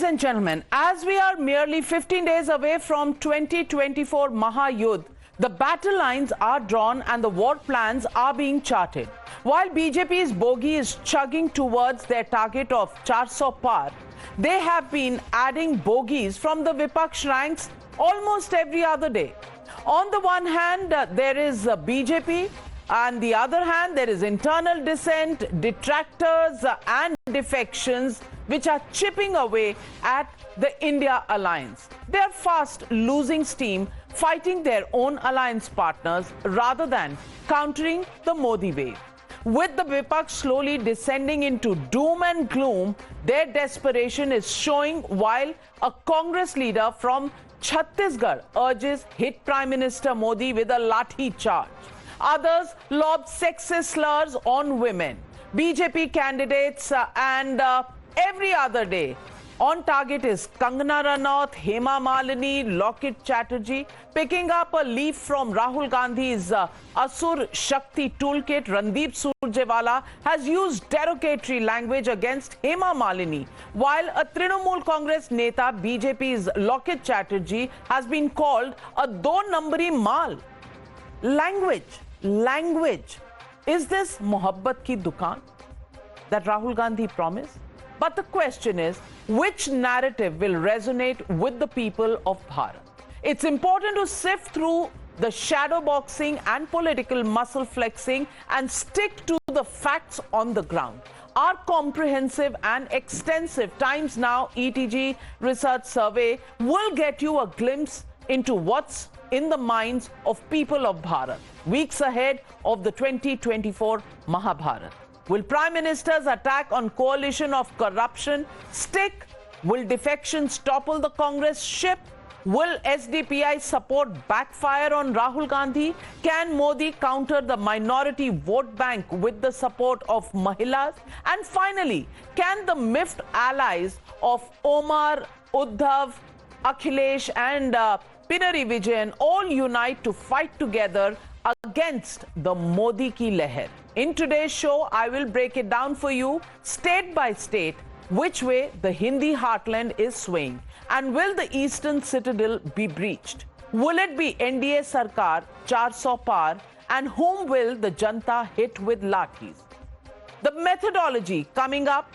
and gentlemen, as we are merely 15 days away from 2024 Mahayuddh, the battle lines are drawn and the war plans are being charted. While BJP's bogey is chugging towards their target of 400 Paar, they have been adding bogeys from the Vipaksh ranks almost every other day. On the one hand, there is BJP, and the other hand, there is internal dissent, detractors and defections which are chipping away at the India alliance. They are fast losing steam, fighting their own alliance partners rather than countering the Modi wave. With the Vipaksh slowly descending into doom and gloom, their desperation is showing while a Congress leader from Chhattisgarh urges hit Prime Minister Modi with a lathi charge. Others lob sexist slurs on women. BJP candidates and every other day on target is Kangana Ranaut, Hema Malini, Lockit Chatterjee. Picking up a leaf from Rahul Gandhi's Asur Shakti toolkit, Randeep Surjewala has used derogatory language against Hema Malini, while a Trinamool Congress Neta, BJP's Lockit Chatterjee, has been called a do-numberi mal. Language. Is this Mohabbat ki dukaan that Rahul Gandhi promised? But the question is, which narrative will resonate with the people of Bharat? It's important to sift through the shadow boxing and political muscle flexing and stick to the facts on the ground. Our comprehensive and extensive Times Now ETG Research Survey will get you a glimpse into what's in the minds of people of Bharat, weeks ahead of the 2024 Mahabharat. Will Prime Minister's attack on coalition of corruption stick? Will defections topple the Congress ship? Will SDPI support backfire on Rahul Gandhi? Can Modi counter the minority vote bank with the support of Mahilas? And finally, can the miffed allies of Omar, Uddhav, Akhilesh and Pinari Vijayan all unite to fight together against the Modi ki leher? In today's show, I will break it down for you state by state which way the Hindi heartland is swaying. And will the eastern citadel be breached? Will it be NDA Sarkar, 400 Paar, and whom will the Janta hit with lathis? The methodology coming up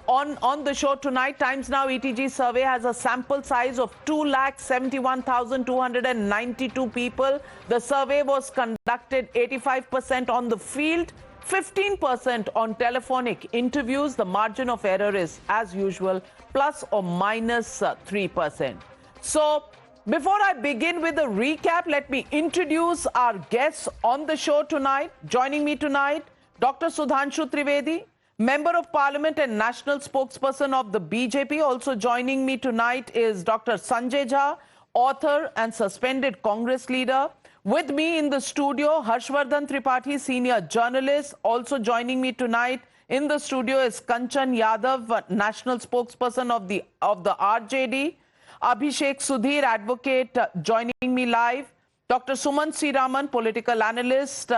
on the show tonight. Times Now ETG Survey has a sample size of 271,292 people. The survey was conducted 85% on the field, 15% on telephonic interviews. The margin of error is, as usual, plus or minus 3%. So, before I begin with a recap, let me introduce our guests on the show tonight. Joining me tonight, Dr. Sudhanshu Trivedi, Member of Parliament and National Spokesperson of the BJP. Also joining me tonight is Dr. Sanjay Jha, author and suspended Congress leader. With me in the studio, Harshvardhan Tripathi, senior journalist. Also joining me tonight in the studio is Kanchan Yadav, national spokesperson of the RJD. Abhishek Sudhir, advocate, joining me live. Dr. Sumant Sriraman, political analyst.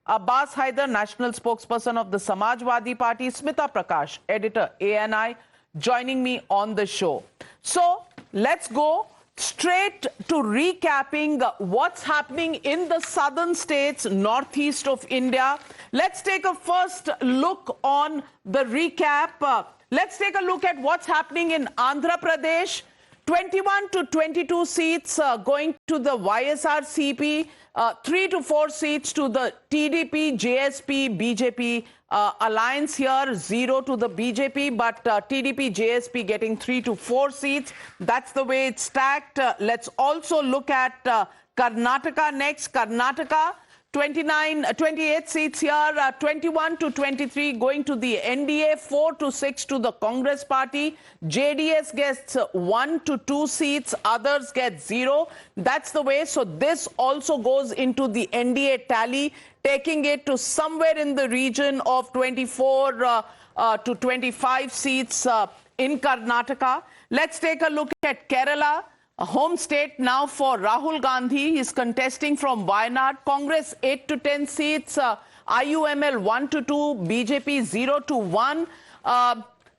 Abbas Haider, national spokesperson of the Samajwadi Party. Smita Prakash, editor, ANI, joining me on the show. So, let's go straight to recapping what's happening in the southern states, northeast of India. Let's take a first look on the recap. Let's take a look at what's happening in Andhra Pradesh. 21 to 22 seats going to the YSRCP, 3 to 4 seats to the TDP, JSP, BJP alliance here, 0 to the BJP, but TDP, JSP getting 3 to 4 seats. That's the way it's stacked. Let's also look at Karnataka next. Karnataka, 28 seats here, 21 to 23 going to the NDA, 4 to 6 to the Congress party. JDS gets 1 to 2 seats, others get 0. That's the way. So this also goes into the NDA tally, taking it to somewhere in the region of 24 to 25 seats in Karnataka. Let's take a look at Kerala. A home state now for Rahul Gandhi. He is contesting from Wayanad. Congress 8 to 10 seats, IUML 1 to 2, BJP 0 to 1.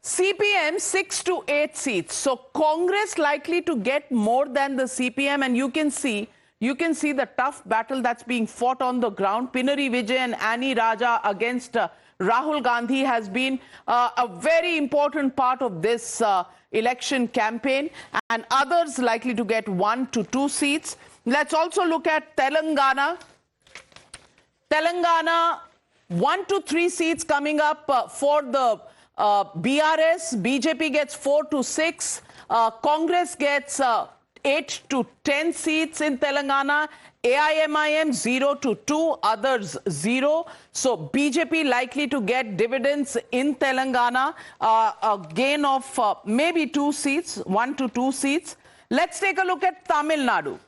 CPM 6 to 8 seats. So Congress likely to get more than the CPM, and you can see the tough battle that's being fought on the ground. Pinari Vijay and Annie Raja against Rahul Gandhi has been a very important part of this election campaign, and others likely to get 1 to 2 seats. Let's also look at Telangana. Telangana, 1 to 3 seats coming up for the BRS. BJP gets 4 to 6. Congress gets 8 to 10 seats in Telangana. AIMIM 0 to 2, others 0. So BJP likely to get dividends in Telangana, a gain of maybe 2 seats, 1 to 2 seats. Let's take a look at Tamil Nadu.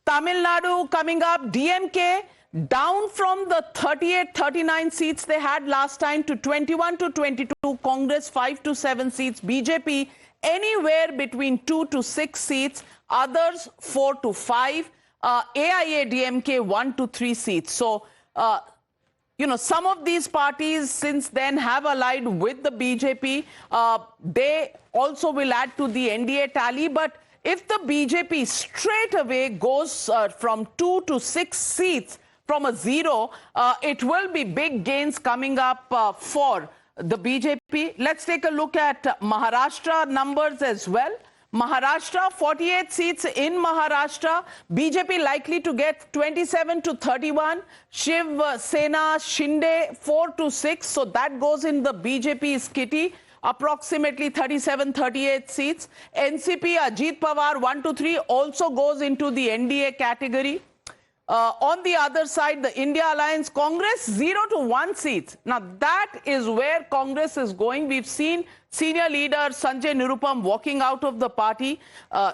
Tamil Nadu coming up, DMK down from the 38-39 seats they had last time to 21 to 22, Congress 5 to 7 seats, BJP anywhere between 2 to 6 seats, others 4 to 5, AIA-DMK 1 to 3 seats. So, some of these parties since then have allied with the BJP. They also will add to the NDA tally, but if the BJP straight away goes from 2 to 6 seats from a 0, it will be big gains coming up for the BJP. Let's take a look at Maharashtra numbers as well. Maharashtra, 48 seats in Maharashtra. BJP likely to get 27 to 31. Shiv Sena Shinde 4 to 6. So that goes in the BJP's kitty. Approximately 37-38 seats. NCP Ajit Pawar 1 to 3 also goes into the NDA category. On the other side, the India Alliance, Congress 0 to 1 seats. Now that is where Congress is going. We've seen senior leader Sanjay Nirupam walking out of the party.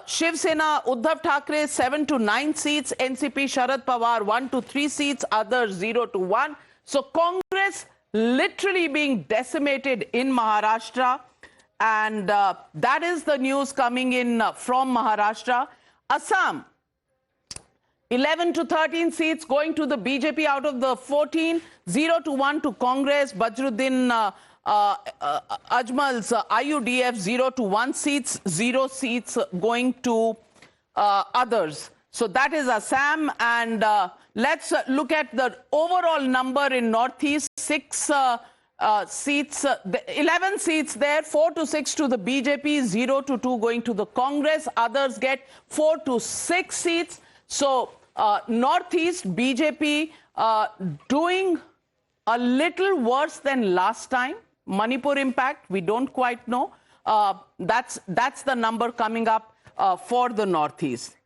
Shiv Sena, Uddhav Thackeray 7 to 9 seats. NCP Sharad Pawar 1 to 3 seats. Others 0 to 1. So Congress literally being decimated in Maharashtra, and that is the news coming in from Maharashtra. Assam, 11 to 13 seats going to the BJP out of the 14, 0 to 1 to Congress. Bajruddin Ajmal's IUDF 0 to 1 seats, 0 seats going to others. So that is Assam, and let's look at the overall number in Northeast. 6 seats, 11 seats there, 4 to 6 to the BJP, 0 to 2 going to the Congress. Others get 4 to 6 seats. So Northeast BJP doing a little worse than last time. Manipur impact, we don't quite know. That's the number coming up for the Northeast.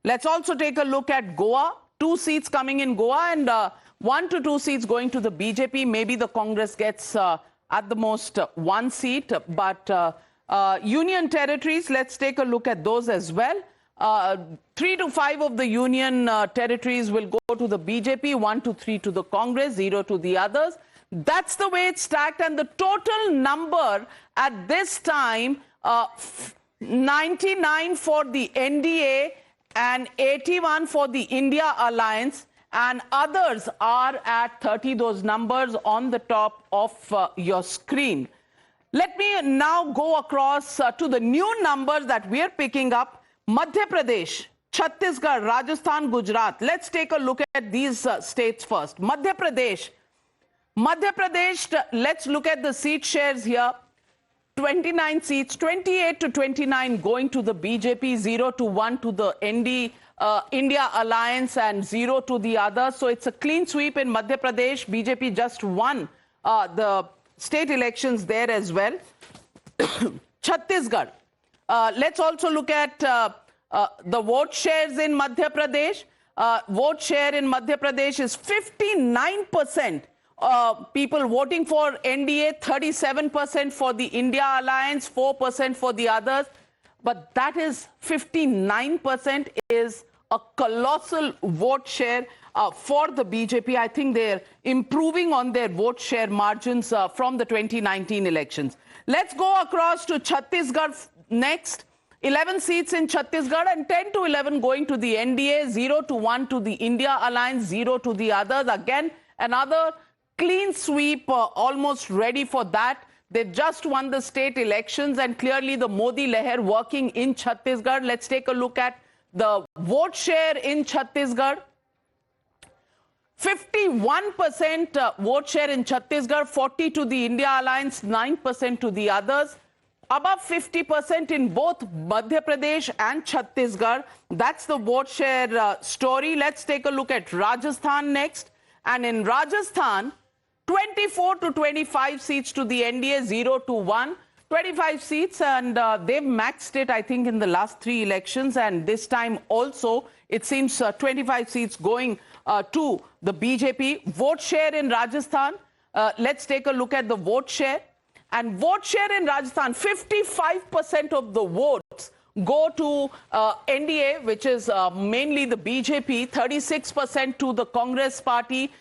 Let's also take a look at Goa. 2 seats coming in Goa, and 1 to 2 seats going to the BJP. Maybe the Congress gets at the most 1 seat. But union territories, let's take a look at those as well. 3 to 5 of the union territories will go to the BJP, 1 to 3 to the Congress, 0 to the others. That's the way it's stacked, and the total number at this time, 99 for the NDA and 81 for the India Alliance, and others are at 30. Those numbers on the top of your screen. Let me now go across to the new numbers that we are picking up. Madhya Pradesh, Chhattisgarh, Rajasthan, Gujarat. Let's take a look at these states first. Madhya Pradesh, let's look at the seat shares here. 29 seats, 28 to 29 going to the BJP, 0 to 1 to the India Alliance, and 0 to the others. So it's a clean sweep in Madhya Pradesh. BJP just won the state elections there as well. Chhattisgarh. Let's also look at the vote shares in Madhya Pradesh. Vote share in Madhya Pradesh is 59%. People voting for NDA, 37% for the India Alliance, 4% for the others. But that is 59% is a colossal vote share for the BJP. I think they're improving on their vote share margins from the 2019 elections. Let's go across to Chhattisgarh next. 11 seats in Chhattisgarh and 10 to 11 going to the NDA, 0 to 1 to the India Alliance, 0 to the others. Again, another clean sweep, almost ready for that. They've just won the state elections and clearly the Modi Leher working in Chhattisgarh. Let's take a look at the vote share in Chhattisgarh. 51% vote share in Chhattisgarh, 40% to the India Alliance, 9% to the others. Above 50% in both Madhya Pradesh and Chhattisgarh. That's the vote share story. Let's take a look at Rajasthan next. And in Rajasthan, 24 to 25 seats to the NDA, 0 to 1. 25 seats, and they've maxed it, I think, in the last 3 elections. And this time also, it seems 25 seats going to the BJP. Vote share in Rajasthan. Let's take a look at the vote share. And vote share in Rajasthan, 55% of the votes go to NDA, which is mainly the BJP, 36% to the Congress party,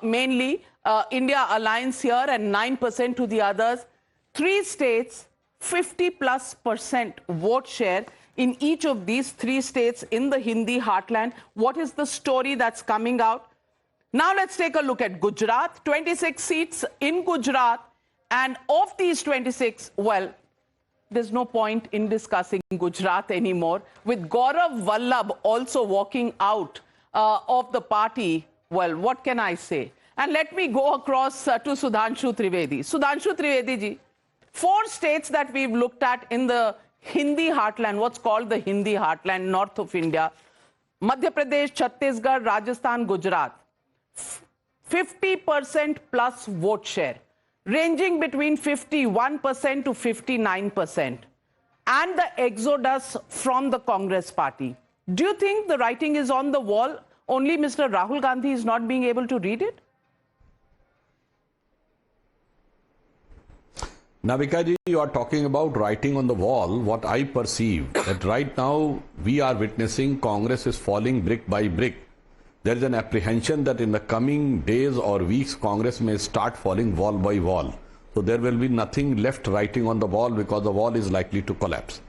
mainly India Alliance here, and 9% to the others. 3 states, 50+% vote share in each of these 3 states in the Hindi heartland. What is the story that's coming out? Now let's take a look at Gujarat. 26 seats in Gujarat. And of these 26, well, there's no point in discussing Gujarat anymore. With Gaurav Vallabh also walking out of the party, well, what can I say? And let me go across to Sudhanshu Trivedi. Sudhanshu Trivedi ji, 4 states that we've looked at in the Hindi heartland, what's called the Hindi heartland, north of India. Madhya Pradesh, Chhattisgarh, Rajasthan, Gujarat. 50% plus vote share, ranging between 51% to 59%. And the exodus from the Congress party. Do you think the writing is on the wall? Only Mr. Rahul Gandhi is not being able to read it? Navika ji, you are talking about writing on the wall. What I perceive that right now we are witnessing Congress is falling brick by brick. There is an apprehension that in the coming days or weeks, Congress may start falling wall by wall. So there will be nothing left writing on the wall because the wall is likely to collapse.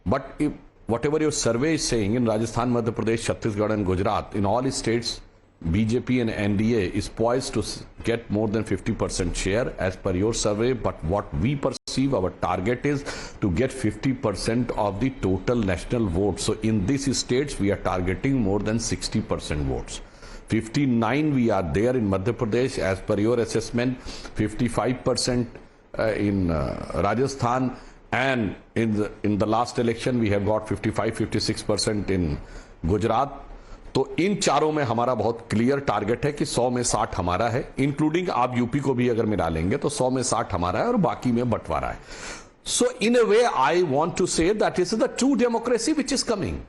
But if, whatever your survey is saying in Rajasthan, Madhya Pradesh, Chhattisgarh and Gujarat, in all states, BJP and NDA is poised to get more than 50% share as per your survey. But what we perceive, our target is to get 50% of the total national vote. So in these states, we are targeting more than 60% votes. 59 we are there in Madhya Pradesh as per your assessment, 55% in Rajasthan, and in the last election we have got 55-56% in Gujarat. तो इन चारों में हमारा बहुत clear target है कि 100 में 60 हमारा है, इंक्लूडिंग आप यूपी को भी अगर मिला लेंगे तो 100 में 60 हमारा है और बाकी में बंटवारा है. So in a way I want to say that is the true democracy which is coming.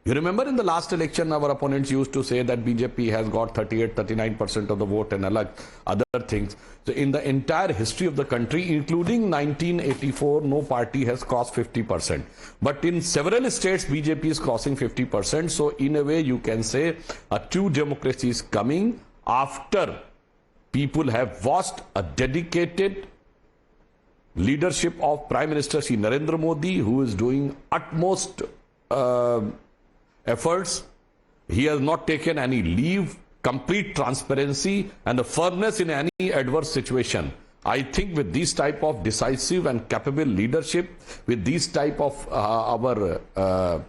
You remember in the last election, our opponents used to say that BJP has got 38-39% of the vote and other things. So in the entire history of the country, including 1984, no party has crossed 50%. But in several states, BJP is crossing 50%. So in a way, you can say a true democracy is coming after people have watched a dedicated leadership of Prime Minister Shri Narendra Modi, who is doing utmost efforts. He has not taken any leave, complete transparency and the firmness in any adverse situation. I think with this type of decisive and capable leadership, with this type of our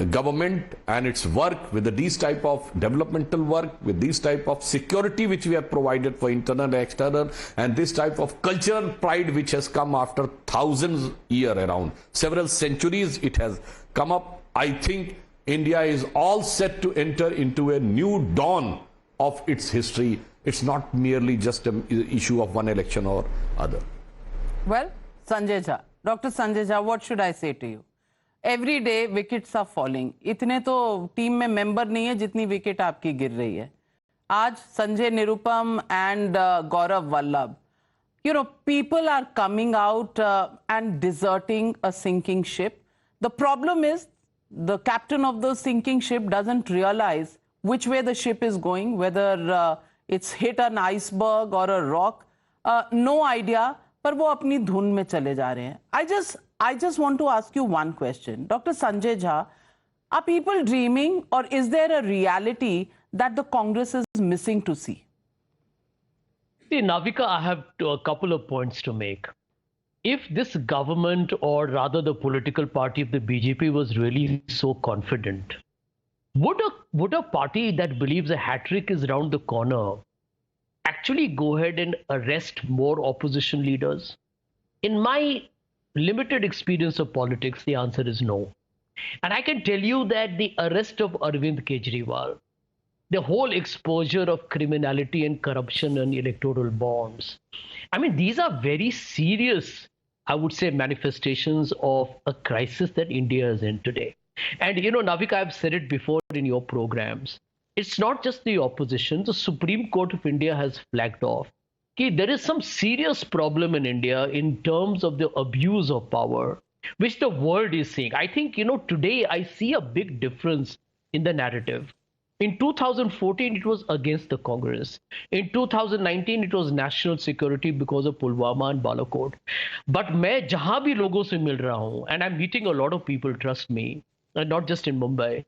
government and its work, with this type of developmental work, with this type of security which we have provided for internal and external, and this type of cultural pride which has come after thousands years around, several centuries it has come up, I think India is all set to enter into a new dawn of its history. It's not merely just an issue of one election or other. Well, Sanjay Jha, Dr. Sanjay Jha, what should I say to you? Every day wickets are falling. इतने तो team में member नहीं है जितनी wicket आपकी गिर रही है. आज Sanjay Nirupam and Gaurav Vallabh. You know, people are coming out and deserting a sinking ship. The problem is, the captain of the sinking ship doesn't realize which way the ship is going, whether it's hit an iceberg or a rock. No idea, पर वो अपनी धुन में चले जा रहे हैं. I just want to ask you one question. Dr. Sanjay Jha, are people dreaming or is there a reality that the Congress is missing to see? See, Navika, I have a couple of points to make. If this government, or rather the political party of the BJP, was really so confident, would a party that believes a hat-trick is around the corner actually go ahead and arrest more opposition leaders? In my limited experience of politics, the answer is no. And I can tell you that the arrest of Arvind Kejriwal, the whole exposure of criminality and corruption and electoral bonds, I mean, these are very serious, I would say, manifestations of a crisis that India is in today. And, Navika, I've said it before in your programs. It's not just the opposition. The Supreme Court of India has flagged off that there is some serious problem in India in terms of the abuse of power, which the world is seeing. I think, today I see a big difference in the narrative. In 2014, it was against the Congress. In 2019, it was national security because of Pulwama and Balakot. But मैं जहां भी लोगों से मिल रहा हूं, and I'm meeting a lot of people, trust me, and not just in Mumbai.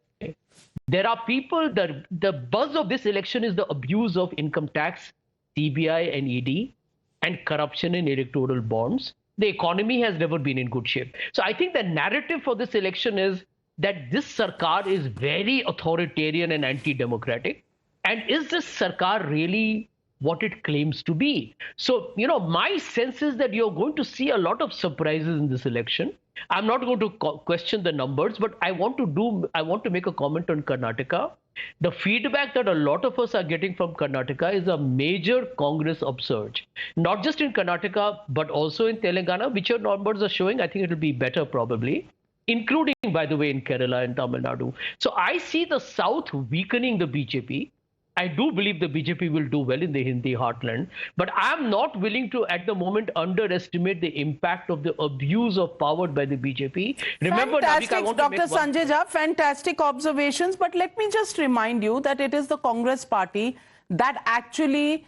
There are people that the buzz of this election is the abuse of income tax, CBI and ED, and corruption in electoral bonds. The economy has never been in good shape. So I think the narrative for this election is that this Sarkar is very authoritarian and anti-democratic. And is this Sarkar really what it claims to be? So, my sense is that you're going to see a lot of surprises in this election. I'm not going to question the numbers, but I want to make a comment on Karnataka. The feedback that a lot of us are getting from Karnataka is a major Congress upsurge, not just in Karnataka, but also in Telangana, which your numbers are showing. I think it will be better probably, including, by the way, in Kerala and Tamil Nadu. So I see the South weakening the BJP. I do believe the BJP will do well in the Hindi heartland, but I'm not willing to, at the moment, underestimate the impact of the abuse of power by the BJP. Remember, fantastic, Navika, I want Dr. to make Sanjay Jha, fantastic observations. But let me just remind you that it is the Congress party that actually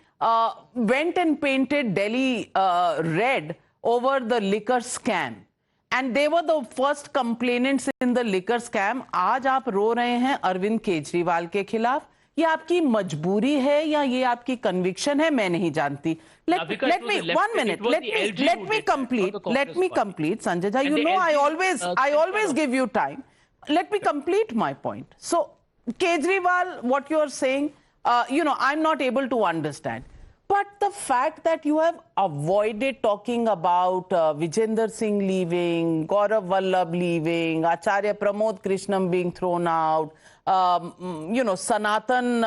went and painted Delhi red over the liquor scam. And they were the first complainants in the liquor scam. आज आप रो रहे हैं अरविंद केजरीवाल के खिलाफ. ये आपकी मजबूरी है या ये आपकी कन्विक्शन है, मैं नहीं जानती. Let me 1 minute. Let me complete, Sanjay Jha. You know, I always give you time. Let me complete my point. So, Kejriwal, what you are saying, I'm not able to understand. But the fact that you have avoided talking about Vijender Singh leaving, Gaurav Vallabh leaving, Acharya Pramod Krishnam being thrown out, Sanatan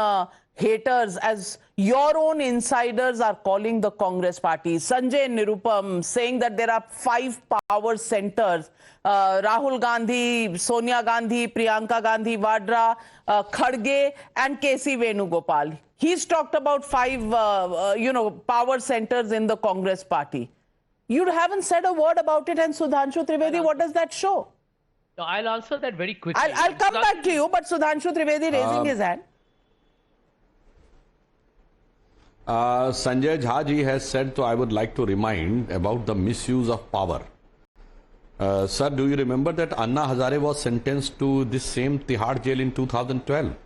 haters, as your own insiders are calling the Congress party, Sanjay Nirupam saying that there are 5 power centers, Rahul Gandhi, Sonia Gandhi, Priyanka Gandhi Vadra, Khadge and KC Venugopal. He's talked about 5, power centers in the Congress party. You haven't said a word about it. And Sudhanshu Trivedi, what does that show? No, I'll answer that very quickly. I'll come back to you, but Sudhanshu Trivedi raising his hand. Sanjay Jha ji has said, so I would like to remind about the misuse of power. Sir, do you remember that Anna Hazare was sentenced to this same Tihar jail in 2012?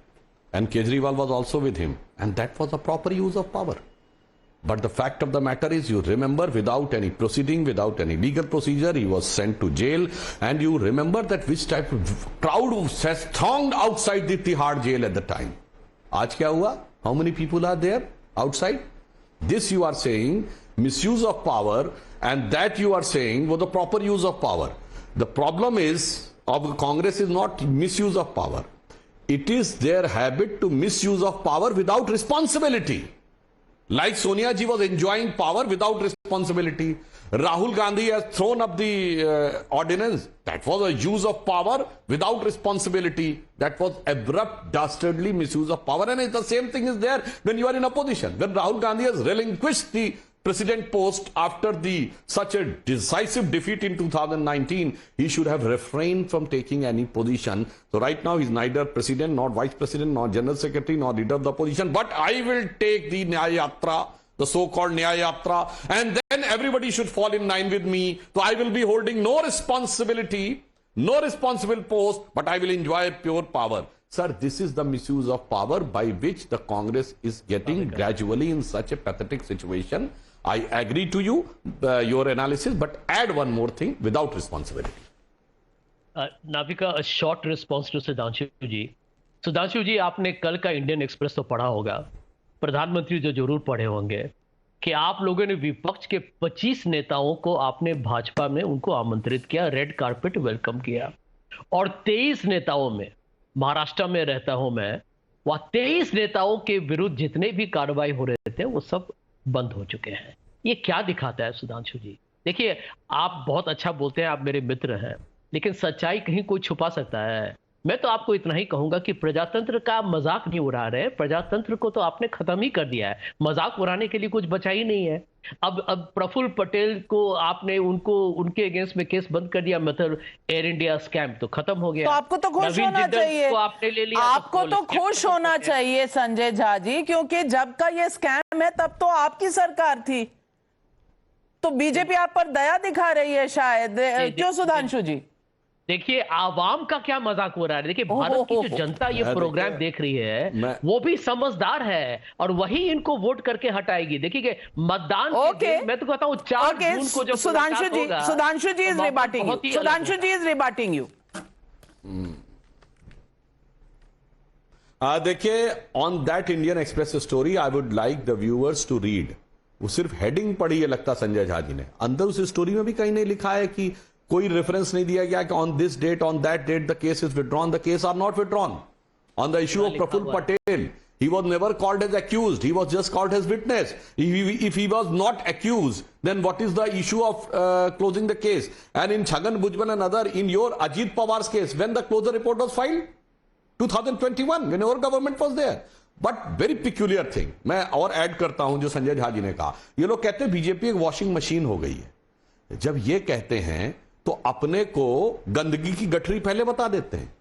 And Kejriwal was also with him. And that was a proper use of power. But the fact of the matter is, you remember, without any proceeding, without any legal procedure, he was sent to jail. And you remember that which type of crowd has thronged outside the Tihar jail at the time. Aaj kya hua? How many people are there outside? This you are saying, misuse of power, and that you are saying was the proper use of power. The problem is, of Congress is not misuse of power. It is their habit to misuse of power without responsibility. Like Sonia ji was enjoying power without responsibility. Rahul Gandhi has thrown up the ordinance. That was a use of power without responsibility. That was abrupt, dastardly misuse of power. And the same thing is there when you are in opposition. When Rahul Gandhi has relinquished the president post after such a decisive defeat in 2019, he should have refrained from taking any position. So right now he's neither president, nor vice president, nor general secretary, nor leader of the opposition. But I will take the N.I.A, the so-called N.I.A, and then everybody should fall in line with me. So I will be holding no responsibility, no responsible post, but I will enjoy pure power. Sir, this is the misuse of power by which the Congress is getting gradually in such a pathetic situation. I agree to you, your analysis, but add one more thing, without responsibility. Navika, a short response to Sudhanshu ji. Sudhanshu ji, आपने कल का Indian express तो पढ़ा होगा, प्रधानमंत्री जो जरूर पढ़े होंगे कि आप लोगों ने विपक्ष के 25 नेताओं को आपने भाजपा में उनको आमंत्रित किया, रेड कारपेट वेलकम किया, और 23 नेताओं में, महाराष्ट्र में रहता हूं मैं, वह 23 नेताओं के विरुद्ध जितने भी कार्रवाई हो रहे थे वो सब बंद हो चुके हैं। ये क्या दिखाता है सुधांशु जी? देखिए, आप बहुत अच्छा बोलते हैं, आप मेरे मित्र हैं, लेकिन सच्चाई कहीं कोई छुपा सकता है। मैं तो आपको इतना ही कहूंगा कि प्रजातंत्र का मजाक नहीं उड़ा रहे, प्रजातंत्र को तो आपने खत्म ही कर दिया है, मजाक उड़ाने के लिए कुछ बचा ही नहीं है। अब प्रफुल्ल पटेल को आपने उनके अगेंस्ट में केस बंद कर दिया, मतलब एयर इंडिया स्कैम तो खत्म हो गया। तो आपको तो खुश होना चाहिए, आपने ले लिया, आपको तो खुश होना चाहिए संजय झा जी, क्योंकि जब का ये स्कैम है तब तो आपकी सरकार थी, तो बीजेपी आप पर दया दिखा रही है शायद, क्यों सुधांशु जी? देखिए, आवाम का क्या मजाक हो रहा है। देखिए, भारत की जो जनता ये प्रोग्राम देख रही है वो भी समझदार है और वही इनको वोट करके हटाएगी। देखिए मतदान मैं तो कहता हूँ 4 जून को जो Sudhanshu ji is rebutting you, Sudhanshu ji is rebutting you. देखिए, on that Indian Express story I would like the viewers to read. वो सिर्फ हेडिंग पढ़ी है लगता संजय झा जी ने, अंदर उस स्टोरी में भी कहीं नहीं लिखा है कि कोई रेफरेंस नहीं दिया गया कि on this date, on that date the case is withdrawn. The case are not withdrawn. On the issue of Praful Patel, he was never called as accused, he was just called as witness. If he was not accused, then what is the issue of closing the case? And in Chhagan Bhujbal and other, in your Ajit Pawar's case, when the closure report was filed? 2021, when our government was there. But very peculiar thing, मैं और add करता हूं जो संजय झा जी ने कहा, ये लोग कहते हैं बीजेपी एक वॉशिंग मशीन हो गई है। जब ये कहते हैं तो अपने को गंदगी की गठरी पहले बता देते हैं।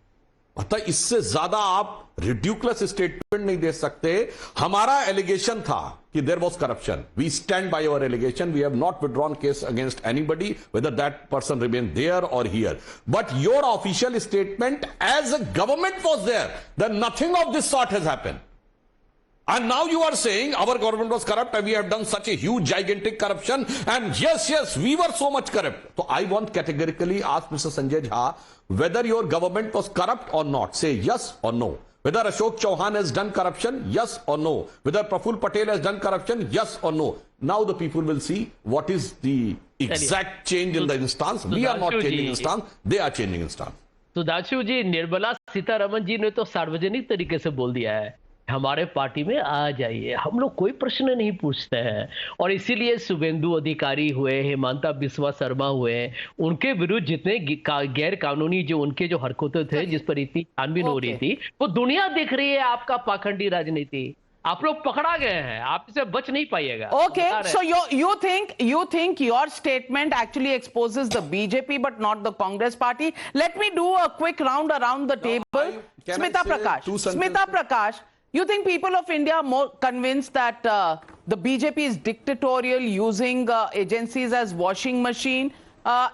अतः इससे ज्यादा आप रिड्यूक्लस स्टेटमेंट नहीं दे सकते। हमारा एलिगेशन था कि there was corruption, we stand by our allegation, we have not withdrawn case against anybody whether that person remain there or here, but your official statement as a government was there that nothing of this sort has happened. And now you are saying our government was corrupt and we have done such a huge gigantic corruption, and yes, we were so much corrupt. So I want categorically ask Mr. Sanjay Jha whether your government was corrupt or not. Say yes or no. Whether Ashok Chauhan has done corruption, yes or no. Whether Prafull Patel has done corruption, yes or no. Now the people will see what is the exact change in the instance. We are not changing instance, they are changing instance. Sudhanshu ji, Nirmala Sitharaman ji ने तो सार्वजनिक तरीके से बोल दिया है हमारे party में आ जाइए, हम लोग कोई प्रश्न नहीं पूछते हैं। और इसीलिए शुभेंदु अधिकारी हुए, हेमंता बिस्वा शर्मा हुए, उनके विरुद्ध जितने गैर कानूनी जो उनके जो हरकतें थे, जिस पर इतनी छानबीन हो रही थी, वो दुनिया देख रही है। आपका पाखंडी राजनीति, आप लोग पकड़ा गए हैं, आप इसे बच नहीं पाइएगा। Okay, so you think your statement actually exposes the BJP but not the Congress party. Let me do a quick round around the table. Smita Prakash, you think people of India are more convinced that the BJP is dictatorial, using agencies as washing machine,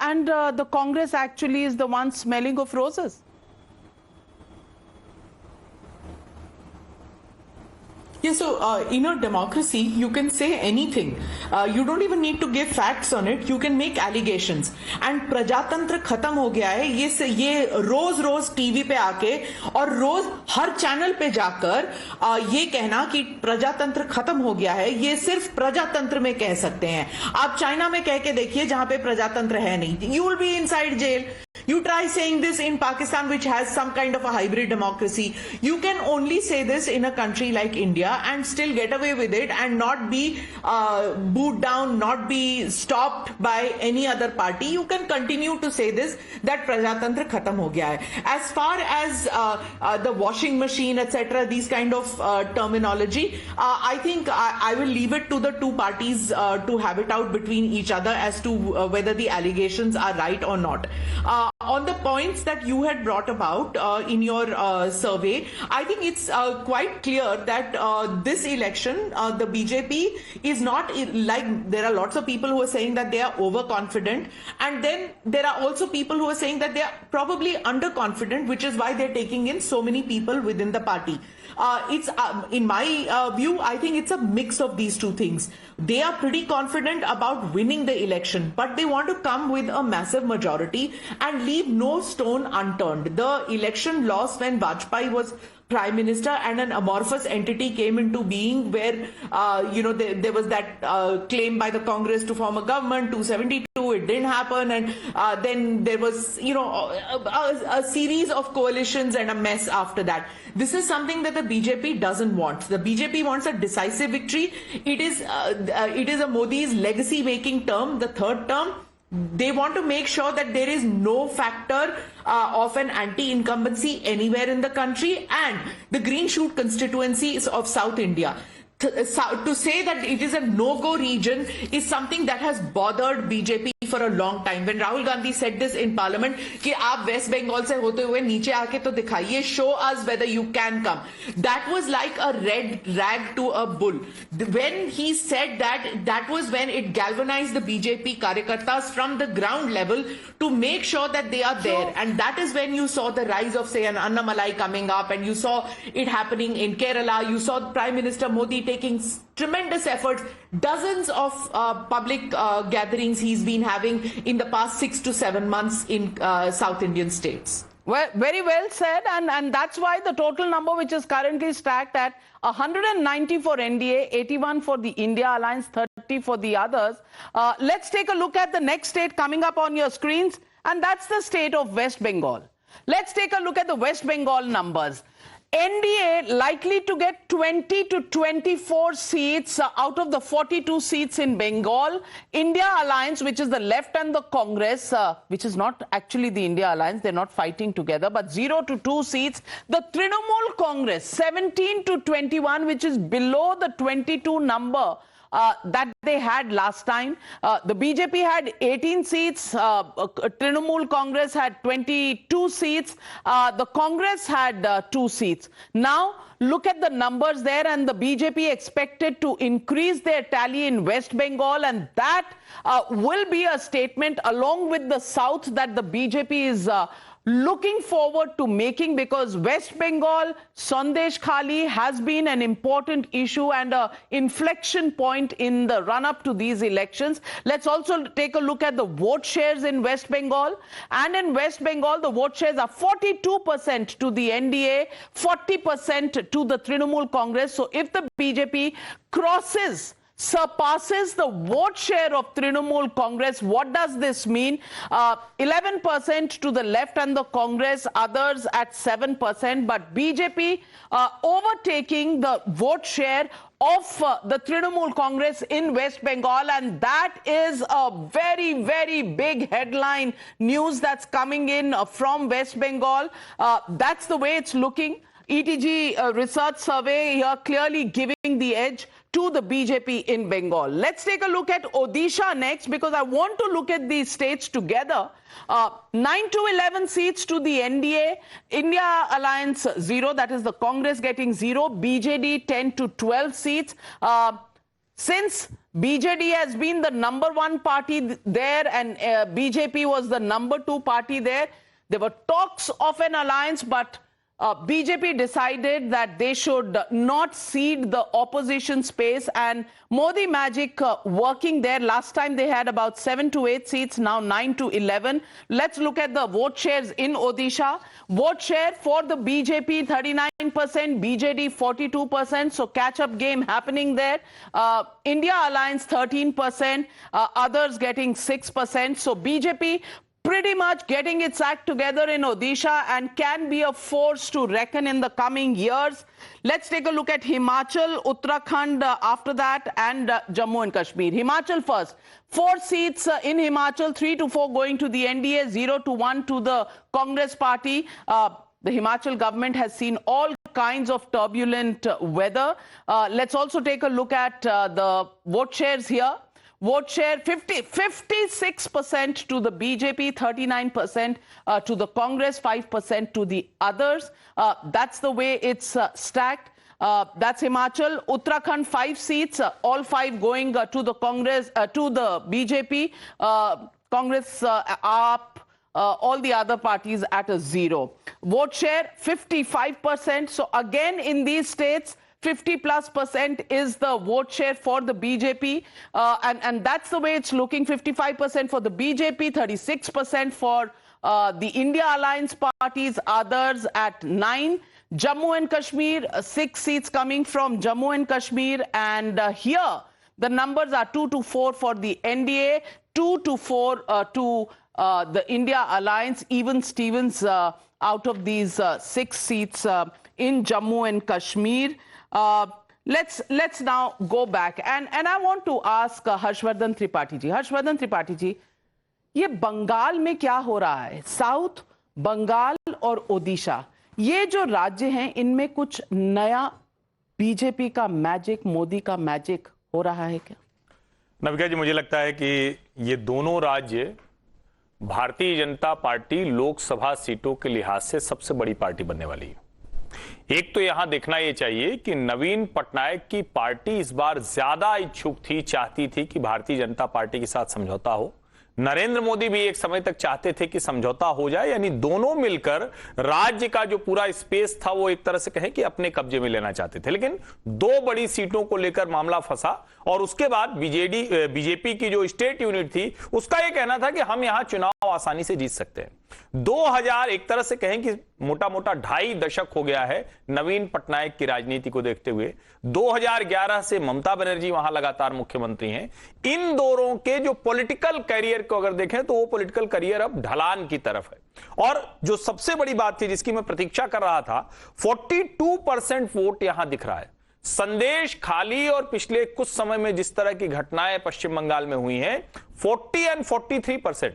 and the Congress actually is the one smelling of roses? Yeah, so in a democracy, you can say anything. You don't even need to give facts on it. You can make allegations. And प्रजातंत्र खत्म हो गया है। ये रोज TV पे आके और रोज हर channel पे जाकर ये कहना कि प्रजातंत्र खत्म हो गया है, ये सिर्फ प्रजातंत्र में कह सकते हैं। आप चाइना में कह के देखिए जहां पे प्रजातंत्र है नहीं, you will be inside jail. You try saying this in Pakistan, which has some kind of a hybrid democracy. You can only say this in a country like India and still get away with it and not be booed down, not be stopped by any other party. You can continue to say this, that Prajatantra khatam ho gaya hai. As far as the washing machine, etc., these kind of terminology, I think I will leave it to the two parties to have it out between each other as to whether the allegations are right or not. On the points that you had brought about in your survey, I think it's quite clear that this election, the BJP is not like, there are lots of people who are saying that they are overconfident, and then there are also people who are saying that they are probably underconfident, which is why they're taking in so many people within the party. It's in my view, I think it's a mix of these two things. They are pretty confident about winning the election, but they want to come with a massive majority and leave no stone unturned. The election loss when Vajpayee was Prime Minister and an amorphous entity came into being where, there was that claim by the Congress to form a government, 272, it didn't happen. And then there was, a series of coalitions and a mess after that. This is something that the BJP doesn't want. The BJP wants a decisive victory. It is a Modi's legacy-making term, the third term. They want to make sure that there is no factor of an anti-incumbency anywhere in the country, and the green shoot constituencies of South India. To say that it is a no-go region is something that has bothered BJP for a long time. When Rahul Gandhi said this in Parliament, कि आप West Bengal से होते हुए नीचे आके तो दिखाइए, show us whether you can come. That was like a red rag to a bull. When he said that, that was when it galvanized the BJP karyakartas from the ground level to make sure that they are there. And that is when you saw the rise of, say, an Annamalai coming up, and you saw it happening in Kerala. You saw Prime Minister Modi taking tremendous efforts, dozens of public gatherings he's been having in the past 6 to 7 months in South Indian states. Well, very well said, and that's why the total number, which is currently stacked at 190 for NDA, 81 for the India Alliance, 30 for the others. Let's take a look at the next state coming up on your screens, and that's the state of West Bengal. Let's take a look at the West Bengal numbers. NDA likely to get 20 to 24 seats out of the 42 seats in Bengal. India Alliance, which is the left, and the Congress, which is not actually the India Alliance, they're not fighting together, but 0 to 2 seats. The Trinamool Congress, 17 to 21, which is below the 22 number that they had last time. The BJP had 18 seats. Trinamool Congress had 22 seats. The Congress had 2 seats. Now, look at the numbers there, and the BJP expected to increase their tally in West Bengal, and that will be a statement along with the South that the BJP is looking forward to making, because West Bengal, Sandesh Khali has been an important issue and an inflection point in the run-up to these elections. Let's also take a look at the vote shares in West Bengal. And in West Bengal, the vote shares are 42% to the NDA, 40% to the Trinamool Congress. So if the BJP surpasses the vote share of Trinamool Congress, what does this mean? 11% to the left and the Congress, others at 7%, but BJP overtaking the vote share of the Trinamool Congress in West Bengal, and that is a very, very big headline news that's coming in from West Bengal. That's the way it's looking. ETG Research Survey here clearly giving the edge to the BJP in Bengal. Let's take a look at Odisha next, because I want to look at these states together. 9 to 11 seats to the NDA, India Alliance 0, that is the Congress getting 0, BJD 10 to 12 seats. Since BJD has been the #1 party there and BJP was the #2 party there were talks of an alliance, but BJP decided that they should not cede the opposition space, and Modi magic working there. Last time they had about 7 to 8 seats, now 9 to 11. Let's look at the vote shares in Odisha. Vote share for the BJP 39%, BJD 42%, so catch-up game happening there. India Alliance 13%, others getting 6%. So BJP pretty much getting its act together in Odisha and can be a force to reckon in the coming years. Let's take a look at Himachal, Uttarakhand after that, and Jammu and Kashmir. Himachal first. 4 seats in Himachal, 3 to 4 going to the NDA, 0 to 1 to the Congress party. The Himachal government has seen all kinds of turbulent weather. Let's also take a look at the vote shares here. vote share 56% to the BJP, 39% to the Congress, 5% to the others. That's the way it's stacked. That's Himachal. Uttarakhand, 5 seats, all 5 going to the Congress, to the BJP. Congress, AAP, all the other parties at a 0. Vote share 55%. So again, in these states, 50+% is the vote share for the BJP, and that's the way it's looking. 55% for the BJP, 36% for the India Alliance parties, others at 9. Jammu and Kashmir, 6 seats coming from Jammu and Kashmir, and here the numbers are 2-4 for the NDA, 2-4 to the India Alliance. Even Stevens out of these 6 seats in Jammu and Kashmir. Let's now go back and I want to ask Harshvardhan Tripathi ji. Harshvardhan Tripathi ji, ये बंगाल में क्या हो रहा है? South, Bengal और ओडिशा, ये जो राज्य हैं, इनमें कुछ नया बीजेपी का मैजिक, मोदी का मैजिक हो रहा है क्या? नविका जी, मुझे लगता है कि ये दोनों राज्य भारतीय जनता पार्टी लोकसभा सीटों के लिहाज से सबसे बड़ी पार्टी बनने वाली है। एक तो यहां देखना यह चाहिए कि नवीन पटनायक की पार्टी इस बार ज्यादा इच्छुक थी, चाहती थी कि भारतीय जनता पार्टी के साथ समझौता हो। नरेंद्र मोदी भी एक समय तक चाहते थे कि समझौता हो जाए, यानी दोनों मिलकर राज्य का जो पूरा स्पेस था वो एक तरह से कहें कि अपने कब्जे में लेना चाहते थे। लेकिन 2 बड़ी सीटों को लेकर मामला फंसा और उसके बाद बीजेपी की जो स्टेट यूनिट थी उसका यह कहना था कि हम यहां चुनाव आसानी से जीत सकते हैं। 2000 एक तरह से कहें कि मोटा मोटा 2.5 दशक हो गया है नवीन पटनायक की राजनीति को देखते हुए। 2011 से ममता बनर्जी वहां लगातार मुख्यमंत्री हैं। इन दोनों के जो पॉलिटिकल करियर को अगर देखें तो वो पॉलिटिकल करियर अब ढलान की तरफ है। और जो सबसे बड़ी बात थी जिसकी मैं प्रतीक्षा कर रहा था, 42% वोट यहां दिख रहा है। संदेश खाली और पिछले कुछ समय में जिस तरह की घटनाएं पश्चिम बंगाल में हुई हैं, 40 और 43%,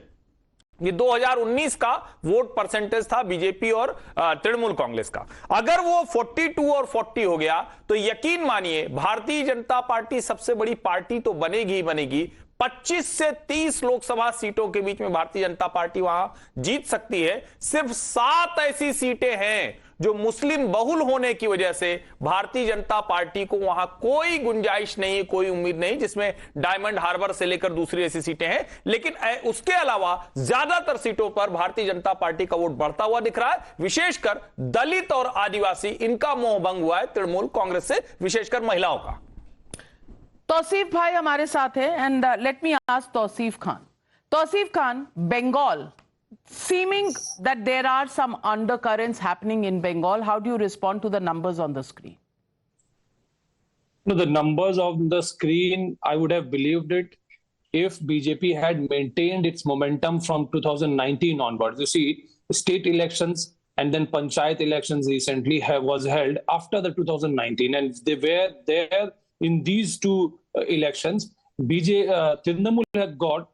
ये 2019 का वोट परसेंटेज था बीजेपी और तृणमूल कांग्रेस का। अगर वो 42 और 40 हो गया तो यकीन मानिए भारतीय जनता पार्टी सबसे बड़ी पार्टी तो बनेगी ही बनेगी। 25 से 30 लोकसभा सीटों के बीच में भारतीय जनता पार्टी वहां जीत सकती है। सिर्फ 7 ऐसी सीटें हैं जो मुस्लिम बहुल होने की वजह से भारतीय जनता पार्टी को वहां कोई गुंजाइश नहीं, कोई उम्मीद नहीं, जिसमें डायमंड हार्बर से लेकर दूसरी ऐसी सीटें हैं। लेकिन उसके अलावा ज्यादातर सीटों पर भारतीय जनता पार्टी का वोट बढ़ता हुआ दिख रहा है। विशेषकर दलित और आदिवासी, इनका मोह भंग हुआ है तृणमूल कांग्रेस से, विशेषकर महिलाओं का। तौसीफ भाई हमारे साथ है and let me ask Tauseef Khan. Tauseef Khan, Bengal, seeming that there are some undercurrents happening in Bengal. How do you respond to the numbers on the screen? No, the numbers on the screen, I would have believed it if BJP had maintained its momentum from 2019 onwards. You see, state elections and then panchayat elections recently was held after the 2019, and they were there in these two elections. Trinamool had got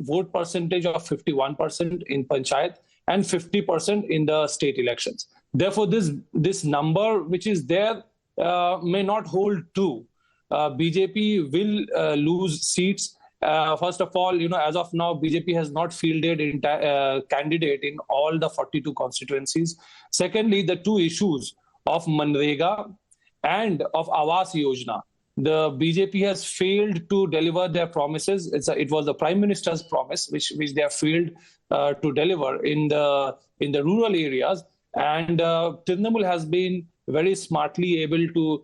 vote percentage of 51% in panchayat and 50% in the state elections. Therefore, this number which is there may not hold true. BJP will lose seats. First of all, as of now, BJP has not fielded candidate in all the 42 constituencies. Secondly, the two issues of Manrega and of Awas Yojana, the BJP has failed to deliver their promises. It was the Prime Minister's promise which they have failed to deliver in the rural areas, and Trinamool has been very smartly able to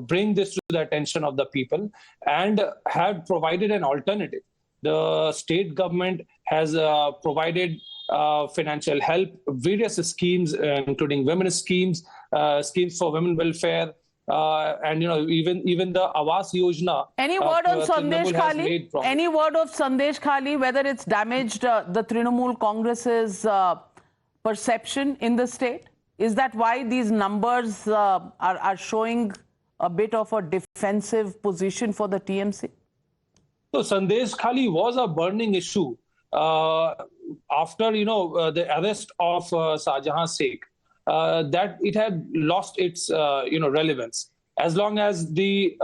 bring this to the attention of the people and have provided an alternative. The state government has provided financial help, various schemes, including women's schemes, schemes for women welfare, and even the Awas Yojana. Any word on Sandesh Khali? Any word of Sandesh Khali, whether it's damaged the Trinamool Congress's perception in the state? Is that why these numbers are showing a bit of a defensive position for the TMC? So Sandesh Khali was a burning issue after the arrest of Shahjahan Sheikh. That it had lost its relevance. As long as the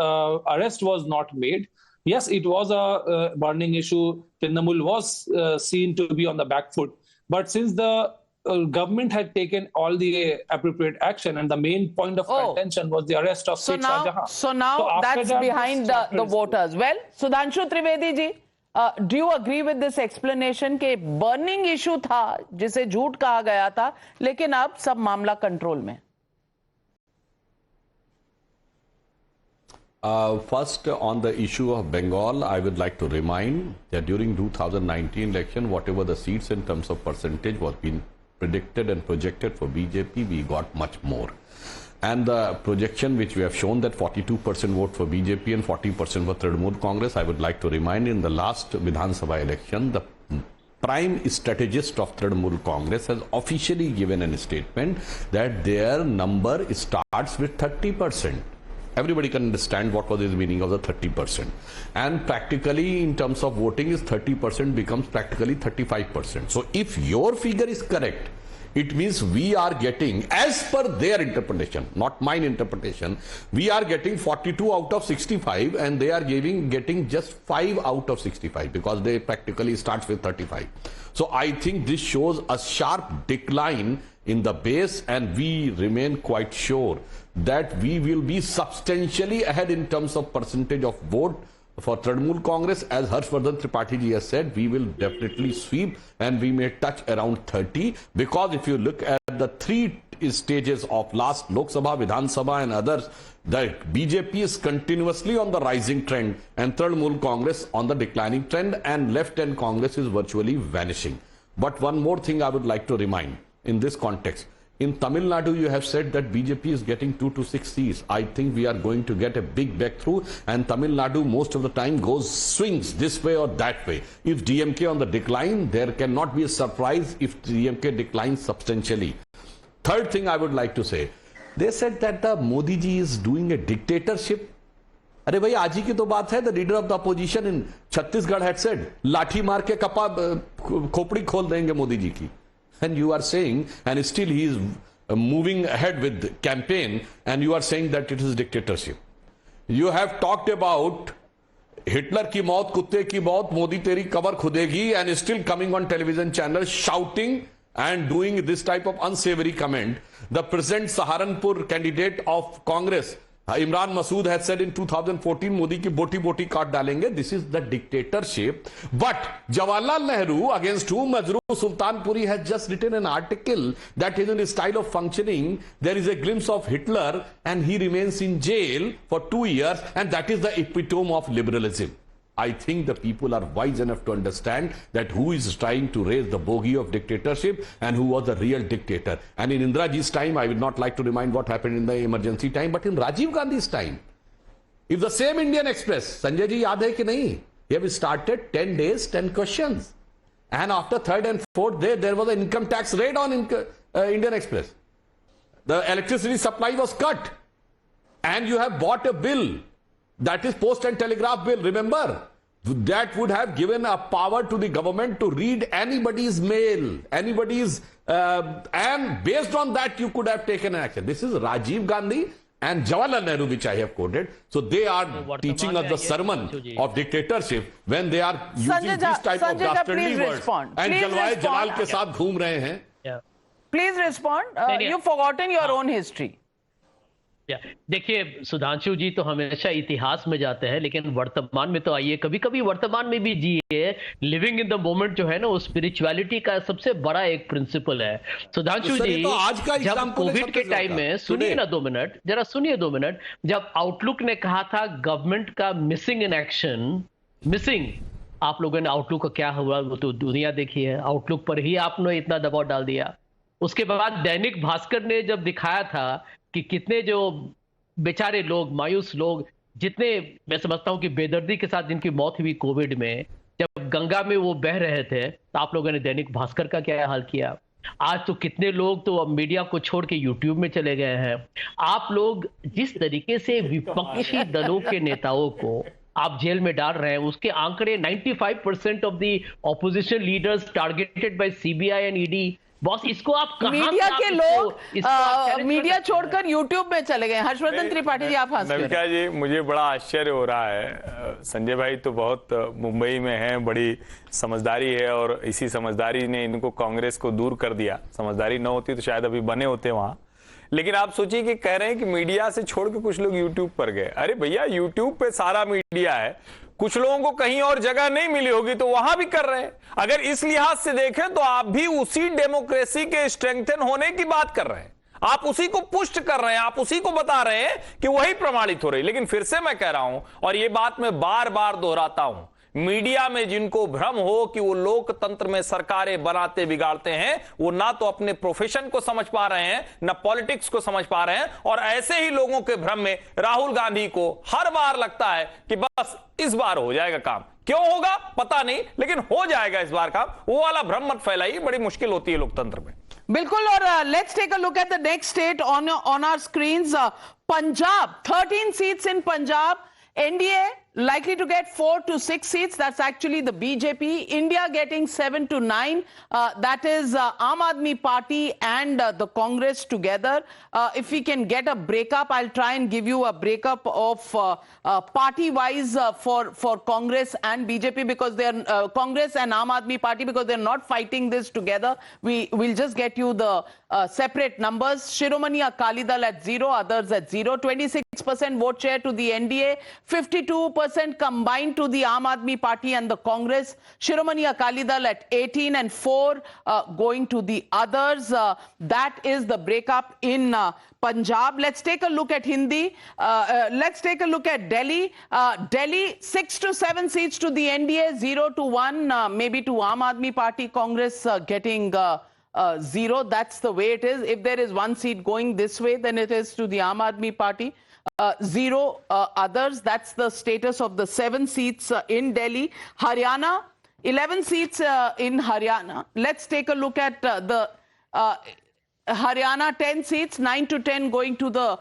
arrest was not made, Yes, it was a burning issue. Trinamool was seen to be on the back foot. But since the government had taken all the appropriate action, and the main point of contention was the arrest of Sheikh Shah Jahan. So now that's behind the voters. Well, Sudhanshu Trivedi ji, do you agree with this explanation कि burning issue था जिसे झूठ कहा गया था, लेकिन अब सब मामला कंट्रोल में? First, on the issue of Bengal, I would like to remind that during 2019 election, whatever the seats in terms of percentage was being predicted and projected for BJP, we got much more. And the projection which we have shown that 42% vote for BJP and 40% for Trinamool Congress, I would like to remind in the last Vidhan Sabha election, the prime strategist of Trinamool Congress has officially given a statement that their number starts with 30%. Everybody can understand what was the meaning of the 30%. And practically in terms of voting is 30% becomes practically 35%. So if your figure is correct, it means we are getting, as per their interpretation, not mine interpretation, we are getting 42 out of 65 and they are getting just 5 out of 65 because they practically starts with 35. So I think this shows a sharp decline in the base, and we remain quite sure that we will be substantially ahead in terms of percentage of vote for Trinamool Congress. As Harshvardhan Tripathi ji has said, we will definitely sweep and we may touch around 30, because if you look at the 3 stages of last Lok Sabha, Vidhan Sabha and others, the BJP is continuously on the rising trend and Trinamool Congress on the declining trend, and left-hand Congress is virtually vanishing. But one more thing I would like to remind in this context. In Tamil Nadu, you have said that BJP is getting 2 to 6 seats. I think we are going to get a big breakthrough, and Tamil Nadu most of the time swings this way or that way. If DMK on the decline, there cannot be a surprise if DMK declines substantially. Third thing I would like to say, they said that the Modi ji is doing a dictatorship. अरे भाई आज ही की तो बात है. The leader of the opposition in Chhattisgarh had said, लाठी मार के खोपड़ी खोल देंगे मोदी जी की. And you are saying, and still he is moving ahead with the campaign, and you are saying that it is dictatorship. You have talked about Hitler ki maut, kutte ki maut, Modi teri kabar khudegi, and still coming on television channels shouting and doing this type of unsavory comment. The present Saharanpur candidate of Congress, Imran Masood, has said in 2014, Modi ki boti boti kaat dalenge. This is the dictatorship. But Jawaharlal Nehru, against whom Mazroo Sultanpuri has just written an article that is in his style of functioning, there is a glimpse of Hitler, and he remains in jail for 2 years, and that is the epitome of liberalism. I think the people are wise enough to understand that who is trying to raise the bogey of dictatorship and who was the real dictator. And in Indira ji's time, I would not like to remind what happened in the emergency time, but in Rajiv Gandhi's time, if the same Indian Express, Sanjay ji yaad hai ki nahi, he have started 10 days, 10 questions. And after 3rd and 4th day, there was an income tax raid on Indian Express. The electricity supply was cut. And you have bought a bill. That is Post and Telegraph Bill, remember? That would have given a power to the government to read anybody's mail, and based on that you could have taken an action. This is Rajiv Gandhi and Jawaharlal Nehru, which I have quoted. So they are teaching us the sermon of dictatorship when they are using this type of dastardly words. And Jalwaye Jalal ke saath ghoom rahe hain. Please respond. You've forgotten your own history. देखिए सुधांशु जी तो हमेशा इतिहास में जाते हैं, लेकिन वर्तमान में तो आइए, कभी कभी वर्तमान में भी जिए. लिविंग इन द मोमेंट जो है ना, वो स्पिरिचुअलिटी का सबसे बड़ा एक प्रिंसिपल है. सुधांशु जी, तो आज का जब कोविड के टाइम में, सुनिए ना 2 मिनट, जरा सुनिए 2 मिनट, जब आउटलुक ने कहा था गवर्नमेंट का मिसिंग इन एक्शन, मिसिंग, आप लोगों ने आउटलुक का क्या हुआ वो तो दुनिया देखी है. आउटलुक पर ही आपने इतना दबाव डाल दिया. उसके बाद दैनिक भास्कर ने जब दिखाया था कि कितने जो बेचारे लोग, मायूस लोग, जितने मैं समझता हूं कि बेदर्दी के साथ जिनकी मौत हुई कोविड में, जब गंगा में वो बह रहे थे, तो आप लोगों ने दैनिक भास्कर का क्या हाल किया. आज तो कितने लोग तो अब मीडिया को छोड़ के यूट्यूब में चले गए हैं. आप लोग जिस तरीके से विपक्षी दलों के नेताओं को आप जेल में डाल रहे हैं, उसके आंकड़े 95% of the opposition leaders targeted by CBI and ED boss इसको आप कहां मीडिया के लोग मीडिया सकते छोड़कर यूट्यूब में चले गए। हर्षवर्धन त्रिपाठी जी, आप हंस रहे हैं। नविका जी, मुझे बड़ा आश्चर्य हो रहा है। संजय भाई तो बहुत मुंबई में हैं, बड़ी समझदारी है और इसी समझदारी ने इनको कांग्रेस को दूर कर दिया। समझदारी न होती तो शायद अभी बने होते वहां। लेकिन आप सोचिए कि कह रहे हैं कि मीडिया से छोड़ के कुछ लोग यूट्यूब पर गए। अरे भैया, यूट्यूब पे सारा मीडिया है, कुछ लोगों को कहीं और जगह नहीं मिली होगी तो वहां भी कर रहे हैं। अगर इस लिहाज से देखें तो आप भी उसी डेमोक्रेसी के स्ट्रेंथन होने की बात कर रहे हैं, आप उसी को पुष्ट कर रहे हैं, आप उसी को बता रहे हैं कि वही प्रमाणित हो रही। लेकिन फिर से मैं कह रहा हूं और ये बात मैं बार बार दोहराता हूं, मीडिया में जिनको भ्रम हो कि वो लोकतंत्र में सरकारें बनाते बिगाड़ते हैं, वो ना तो अपने प्रोफेशन को समझ पा रहे हैं, ना पॉलिटिक्स को समझ पा रहे हैं। और ऐसे ही लोगों के भ्रम में राहुल गांधी को हर बार लगता है कि बस इस बार हो जाएगा काम। क्यों होगा पता नहीं, लेकिन हो जाएगा इस बार काम। वो वाला भ्रम मत फैलाइए, बड़ी मुश्किल होती है लोकतंत्र में। बिल्कुल। और let's take a look at the next state on our screens. Punjab, 13 seats in Punjab. NDA likely to get 4 to 6 seats. That's actually the BJP. India getting 7 to 9. That is Aam Aadmi Party and the Congress together. If we can get a breakup, I'll try and give you a breakup of party-wise for Congress and BJP, because they're Congress and Aam Aadmi Party, because they're not fighting this together. We'll just get you the separate numbers. Shiromani Akali Dal at 0, others at 0. 26% vote share to the NDA. 52% combined to the Aam Aadmi Party and the Congress. Shiromani Akali Dal at 18 and 4 going to the others. That is the breakup in Punjab. Let's take a look at Hindi. Let's take a look at Delhi. Delhi, 6 to 7 seats to the NDA, 0 to 1 maybe to Aam Aadmi Party. Congress getting 0. That's the way it is. If there is one seat going this way, then it is to the Aam Aadmi Party. 0 others. That's the status of the 7 seats in Delhi. Haryana, 11 seats in Haryana. Let's take a look at the Haryana, 10 seats, 9 to 10 going to the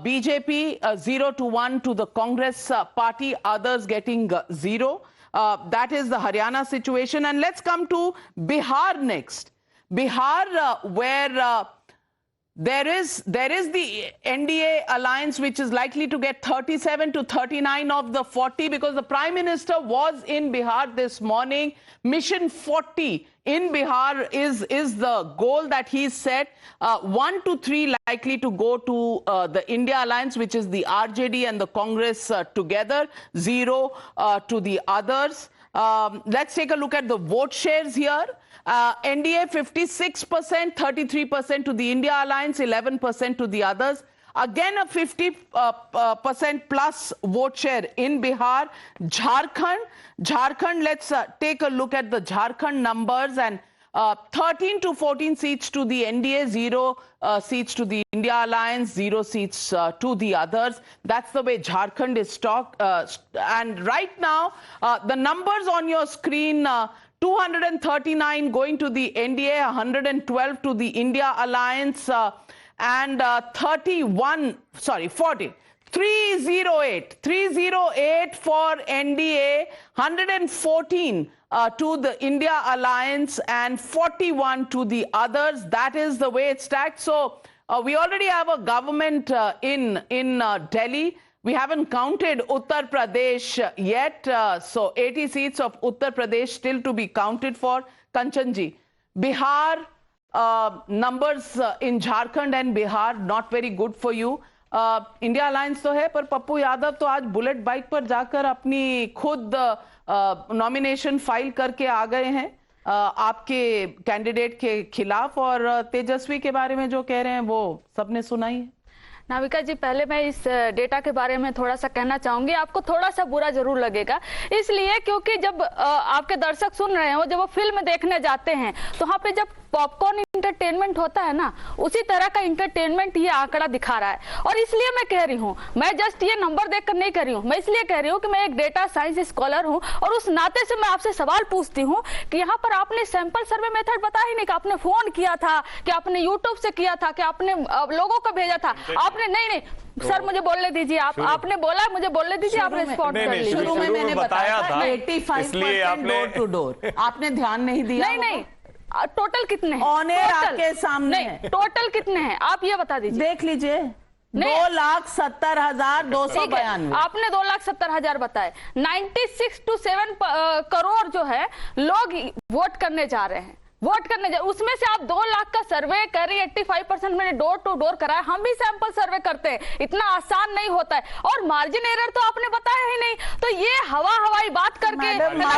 BJP, 0 to 1 to the Congress party, others getting 0. That is the Haryana situation. And let's come to Bihar next. Bihar, where there is the NDA alliance, which is likely to get 37 to 39 of the 40, because the Prime Minister was in Bihar this morning. Mission 40 in Bihar is the goal that he's set. 1 to 3 likely to go to the India alliance, which is the RJD and the Congress together. 0 to the others. Let's take a look at the vote shares here. NDA 56%, 33% to the India alliance, 11% to the others. Again, a 50% plus vote share in Bihar. Jharkhand, let's take a look at the Jharkhand numbers. And 13 to 14 seats to the NDA, 0 seats to the India alliance, 0 seats to the others. That's the way Jharkhand is stocked. And right now, the numbers on your screen, 239 going to the NDA, 112 to the India alliance, and 40. 308 for NDA, 114 to the India alliance, and 41 to the others. That is the way it's stacked. So we already have a government in Delhi. We haven't counted Uttar Pradesh yet. So 80 seats of Uttar Pradesh still to be counted for. Kanchanji, Bihar, numbers in Jharkhand and Bihar not very good for you. India alliance तो है, पर पप्पू यादव तो आज bullet bike पर जाकर अपनी खुद nomination file करके आ गए हैं आपके कैंडिडेट के खिलाफ, और तेजस्वी के बारे में जो कह रहे हैं वो सबने सुना ही है। नाविका जी, पहले मैं इस डेटा के बारे में थोड़ा सा कहना चाहूंगी। आपको थोड़ा सा बुरा जरूर लगेगा, इसलिए क्योंकि जब आपके दर्शक सुन रहे हो, जब वो फिल्म देखने जाते हैं तो वहां पे जब पॉपकॉर्न इंटरटेनमेंट होता है ना, उसी तरह का इंटरटेनमेंट ये आंकड़ा दिखा रहा है। और इसलिए मैं कह रही हूँ, मैं जस्ट ये नंबर देखकर नहीं कह रही हूँ, मैं इसलिए कह रही हूँ कि मैं एक डेटा साइंस स्कॉलर हूँ, और उस नाते से मैं आपसे सवाल पूछती हूँ कि यहाँ पर आपने सैंपल सर्वे मेथड बताया ही नहीं, कि आपने फोन किया था, कि आपने यूट्यूब से किया था, कि आपने लोगों को भेजा था। आपने नहीं सर, मुझे बोलने दीजिए, आपने बोला, मुझे बोलने दीजिए, आप रिस्पॉन्ड कर लीजिए। शुरू में मैंने बताया था 85% डोर टू डोर, आपने ध्यान नहीं दिया। नहीं, टोटल कितने हैं? ऑन एयर टोटल आपके सामने नहीं, टोटल कितने हैं आप ये बता दीजिए। देख लीजिए, 2,70,292। आपने 2,70,000 बताए। 96 to 7 करोड़ जो है लोग वोट करने जा रहे हैं, उसमें से आप 2 लाख का सर्वे कर रही है। 85% मैंने डोर टू डोर कराया, हम भी सैंपल सर्वे करते हैं, इतना आसान नहीं होता है। और मार्जिन एरर तो आपने बताया ही नहीं, तो ये हवाई बात करके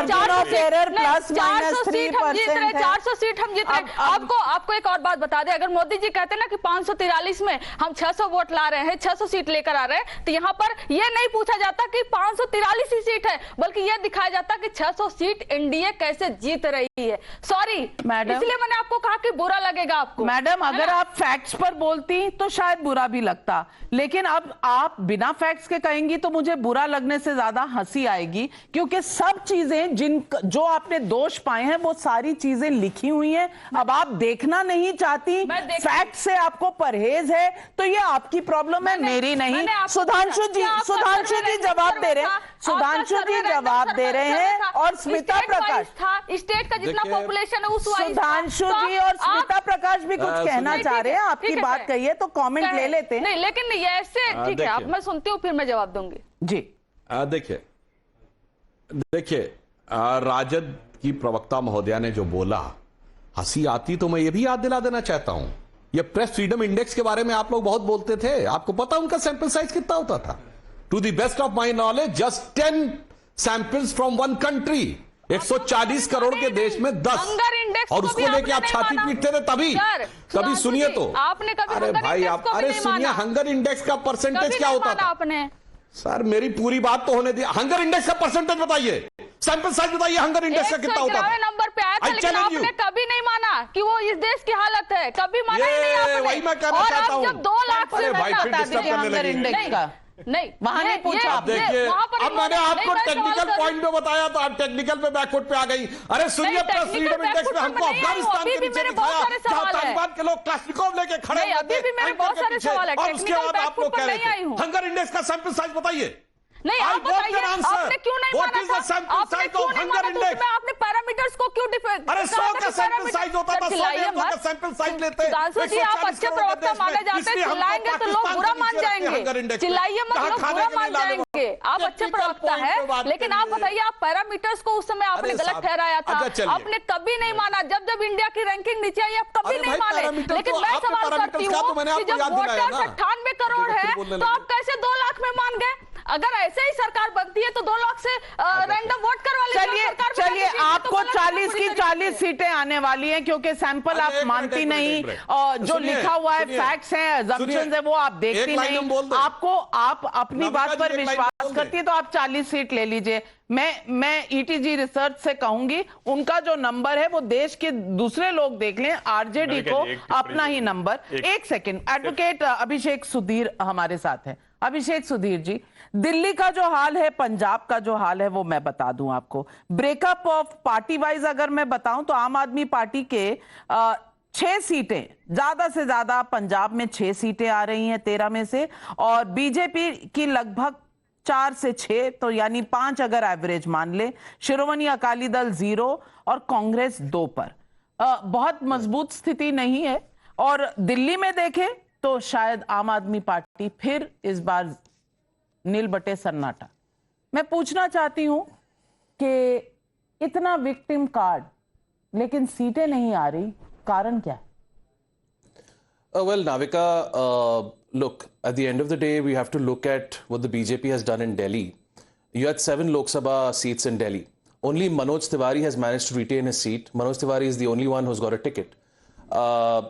400 सीट हम जीत रहे, 400 सीट हम जीत रहे। आपको एक और बात बता दें, अगर मोदी जी कहते ना कि 543 में हम 600 वोट ला रहे हैं, 600 सीट लेकर आ रहे हैं, तो यहाँ पर यह नहीं पूछा जाता कि 543 ही सीट है, बल्कि यह दिखाया जाता कि 600 सीट एनडीए कैसे जीत रही है। सॉरी मैडम, इसलिए मैंने आपको कहा कि बुरा लगेगा आपको। मैडम, अगर आप फैक्ट्स पर बोलती तो शायद बुरा भी लगता, लेकिन अब आप बिना फैक्ट्स के कहेंगी तो मुझे बुरा लगने से ज्यादा हंसी आएगी, क्योंकि सब चीजें जो आपने दोष पाए हैं वो सारी चीजें लिखी हुई हैं। अब आप देखना नहीं चाहती, फैक्ट से आपको परहेज है, तो ये आपकी प्रॉब्लम है, मेरी नहीं। सुधांशु जी जवाब दे रहे हैं, और स्मिता प्रकाश, स्टेट का जितना पॉपुलेशन है उस सुधांशु जी और स्मिता प्रकाश भी कुछ कहना चाह रहे हैं, आपकी बात कहिए तो कमेंट ले लेते हैं। नहीं, लेकिन ये ऐसे ठीक है, आप मैं सुनती हूँ फिर मैं जवाब दूंगी जी। देखिए राजद की प्रवक्ता महोदया ने जो बोला, हंसी आती, तो मैं ये भी याद दिला देना चाहता हूं, ये प्रेस फ्रीडम इंडेक्स के बारे में आप लोग बहुत बोलते थे, आपको पता उनका सैंपल साइज कितना होता था? To the best of my knowledge just 10 samples from one country. 140 crore के देश में 10, और उसको लेके आप छाती पीटते थे। तभी सुनिए तो, आपने कभी अरे भाई आप, अरे सुनिए, हंगर इंडेक्स का परसेंटेज क्या होता था आपने? सर मेरी पूरी बात तो होने दी। हंगर इंडेक्स का परसेंटेज बताइए, सैंपल साइज बताइए, हंगर इंडेक्स का कितना होता था? नंबर पे आया था, लेकिन आपने कभी नहीं माना कि वो इस देश की हालत है, कभी माना ही नहीं आपने। वही मैं कहना चाहता हूं। जब 2 लाख से हंगर इंडेक्स का नहीं, वहां नहीं पूछा। आप देखिए, अब मैंने आपको टेक्निकल पॉइंट पे बताया तो आप टेक्निकल पे बैकफुट पे आ गई। अरे सुनिए, प्रेस फ्रीडम इंडेक्स में हमको अफगानिस्तान के पीछे दिखाया, जहां तालिबान के लोग क्लास्टिकोव लेके खड़े होते हैं, और उसके बाद आप लोग कह रहे थे हंगर इंडेक्स का सैंपल साइज बताइए। नहीं, आप बताइए, आपने क्यों नहीं माना था? आपने क्यों नहीं माना था? आपने पैरामीटर्स को क्यों डिफाइन? अरे 100 का सैंपल साइज होता था, 100 का सैंपल साइज लेते हैं। सुधांशु जी, आप अच्छे प्रवक्ता माने जाते हैं, चिल्लाएंगे तो लोग बुरा मान जाएंगे। चिल्लाइए मत, लोग बुरा मान जाएंगे। आप अच्छे प्रवक्ता है, लेकिन आप बताइए, आप पैरामीटर्स को उस समय आपने गलत ठहराया था, आपने कभी नहीं माना। जब इंडिया की रैंकिंग नीचे आई, आप कभी नहीं माने। लेकिन मैं सवाल करती हूँ कि जब वोटर्स 98 करोड़ है, तो आप कैसे 2 लाख में मान गए? अगर ऐसे ही सरकार बनती है तो 2 लाख से रैंडम वोट करवा लीजिए। चलिए, आपको 40 की 40 सीटें आने वाली हैं, क्योंकि सैंपल आप मानती नहीं, और जो लिखा हुआ है फैक्ट्स हैं, अजम्पशंस है, वो आप देखती नहीं। आप अपनी बात पर विश्वास करती है तो आप 40 सीट ले लीजिए। मैं ईटीजी रिसर्च से कहूंगी, उनका जो नंबर है वो देश के दूसरे लोग देख लें, आरजेडी को अपना ही नंबर। एक सेकंड, एडवोकेट अभिषेक सुधीर हमारे साथ हैं। अभिषेक सुधीर जी, दिल्ली का जो हाल है, पंजाब का जो हाल है, वो मैं बता दूं आपको। ब्रेकअप ऑफ पार्टी वाइज अगर मैं बताऊं तो आम आदमी पार्टी के 6 सीटें, ज्यादा से ज्यादा पंजाब में 6 सीटें आ रही हैं 13 में से, और बीजेपी की लगभग 4 से 6, तो यानी 5 अगर एवरेज मान ले। शिरोमणि अकाली दल 0 और कांग्रेस 2 पर। बहुत मजबूत स्थिति नहीं है। और दिल्ली में देखें तो शायद आम आदमी पार्टी फिर इस बार नील बटे सन्नाटा। मैं पूछना चाहती हूं कि इतना विक्टिम कार्ड, लेकिन सीटें नहीं आ रही, कारण क्या है? Well, Navika, look, at the end of the day, we have to look at what the BJP has done in Delhi. You had 7 Lok Sabha seats in Delhi. Only Manoj Tiwari has managed to retain his seat. Manoj Tiwari is the only one who's got a ticket.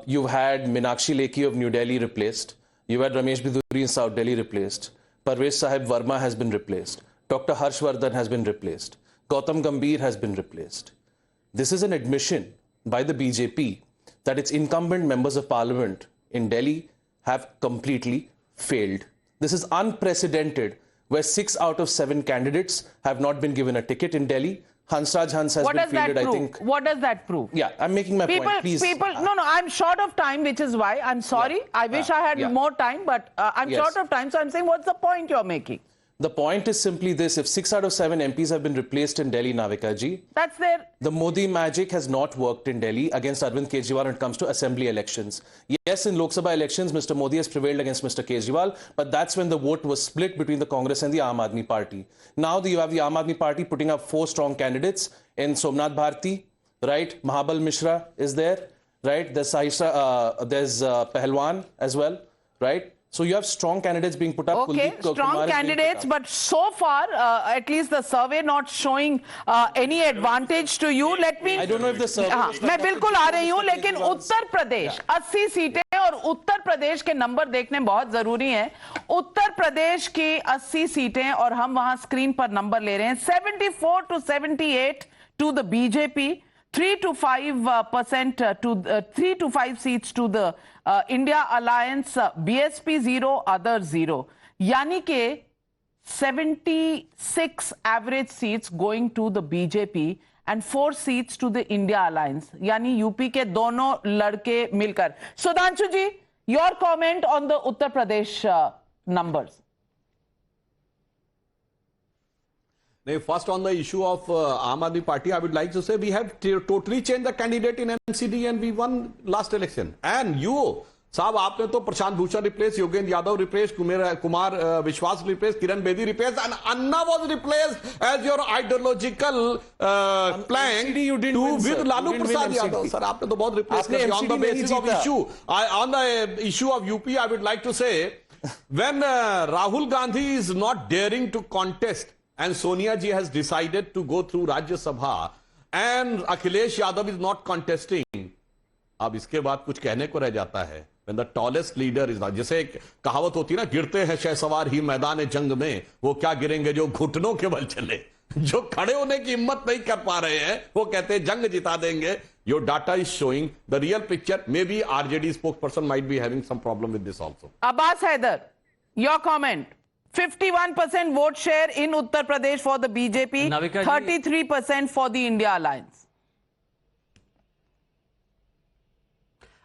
You've had Meenakshi Lekhi of New Delhi replaced. You've had Ramesh Biduri in South Delhi replaced. Parvez Sahib Verma has been replaced. Dr. Harshvardhan has been replaced. Gautam Gambhir has been replaced. This is an admission by the BJP that its incumbent members of parliament in Delhi have completely failed. This is unprecedented, where 6 out of 7 candidates have not been given a ticket in Delhi. Hansraj Hans has been fielded, I think. What does that prove? Yeah, I'm making my point. Please. No, I'm short of time, which is why I'm sorry. I wish I had more time, but I'm short of time. So I'm saying, what's the point you're making? The point is simply this: if 6 out of 7 MPs have been replaced in Delhi, Navika ji, that's there. The Modi magic has not worked in Delhi against Arvind Kejriwal when it comes to assembly elections. Yes, in Lok Sabha elections, Mr. Modi has prevailed against Mr. Kejriwal, but that's when the vote was split between the Congress and the Aam Aadmi Party. Now you have the Aam Aadmi Party putting up 4 strong candidates in Somnath Bharti, right? Mahabal Mishra is there, right? There's Pahalwan as well, right? So you have strong candidates being put up. Okay, strong candidates, but so far, at least the survey not showing any advantage to you. Let me. I don't know if the survey. मैं बिल्कुल आ रही हूँ, लेकिन उत्तर प्रदेश 80 सीटें और उत्तर प्रदेश के number देखने बहुत जरूरी हैं. उत्तर प्रदेश की 80 सीटें और हम वहां स्क्रीन पर नंबर ले रहे हैं. 74 to 78 to the BJP. 3 to 5 seats to the India Alliance, BSP 0, others 0. यानी कि 76 average seats going to the BJP and 4 seats to the India Alliance. यानी यूपी के दोनों लड़के मिलकर. Sudhanshu ji, your comment on the Uttar Pradesh numbers. First, on the issue of Aam Aadmi Party, I would like to say we have totally changed the candidate in NCD and we won last election. And you, साहब, आपने तो Prashant Bhushan replace, Yogendra Yadav replace, Kumar विश्वास replace, Kiran Bedi replace, and Anna was replaced as your ideological plank to with Lalu Prasad Yadav. Sir, आपने तो बहुत replace किया. On the basis of issue, on the issue of UP, I would like to say, when Rahul Gandhi is not daring to contest, and Sonia ji has decided to go through Rajya Sabha, and Akhilesh Yadav is not contesting. अब इसके बाद कुछ कहने को रह जाता है. When the tallest leader is not, जैसे एक कहावत होती है ना, गिरते हैं शहसवार ही मैदान जंग में, वो क्या गिरेंगे जो घुटनों के बल चले. जो खड़े होने की हिम्मत नहीं कर पा रहे हैं, वो कहते हैं जंग जिता देंगे. Your data is showing the real picture. Maybe RJD spokesperson might be having some problem with this also. Abbas Haider, your comment. 51% vote share in Uttar Pradesh for the BJP, 33% for the India Alliance.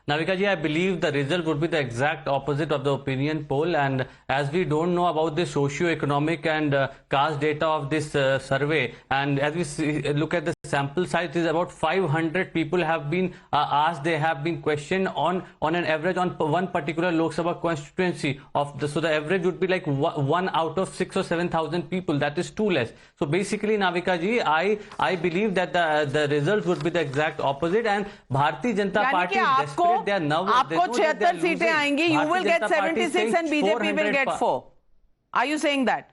Navika ji, I believe the result would be the exact opposite of the opinion poll, and as we don't know about the socio-economic and caste data of this survey, and as we look at the sample size, is about 500 people have been asked, they have been questioned on an average on one particular Lok Sabha constituency of the, so the average would be like 1 out of 6 or 7,000 people. That is too less. So basically, Navika ji, I believe that the result would be the exact opposite, and Bharatiya Janata Party is desperate. They are nervous. आपको 76 सीटें आएंगी. You will get 76 and BJP will get 4. Are you saying that?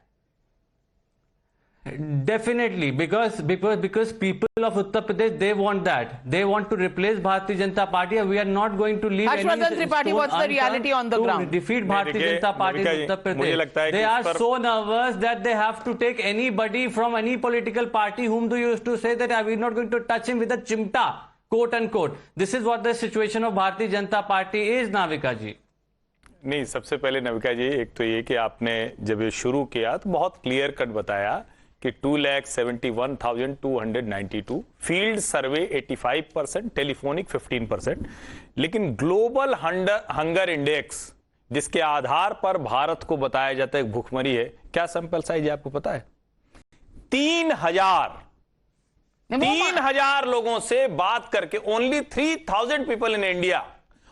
Definitely, because people of Uttar Pradesh, they want that. They want to replace Bharatiya Janata Party, and we are not going to leave Harshvardhan Tripathi, what's the reality on the ground? To defeat Bharatiya Janata Party in Uttar Pradesh. They are so nervous that they have to take anybody from any political party whom they used to say that we are not going to touch him with a chimta, quote unquote. This is what the situation of Bharatiya Janata Party is, Navika ji. नहीं, सबसे पहले नविका जी, एक तो ये कि आपने जब ये शुरू किया तो बहुत क्लियर कट बताया कि 2,71,292, फील्ड सर्वे 85%, टेलीफोनिक 15%, लेकिन ग्लोबल हंगर इंडेक्स जिसके आधार पर भारत को बताया जाता है भूखमरी है, क्या सैंपल साइज है आपको पता है? 3,000 लोगों से बात करके, ओनली 3,000 पीपल इन इंडिया,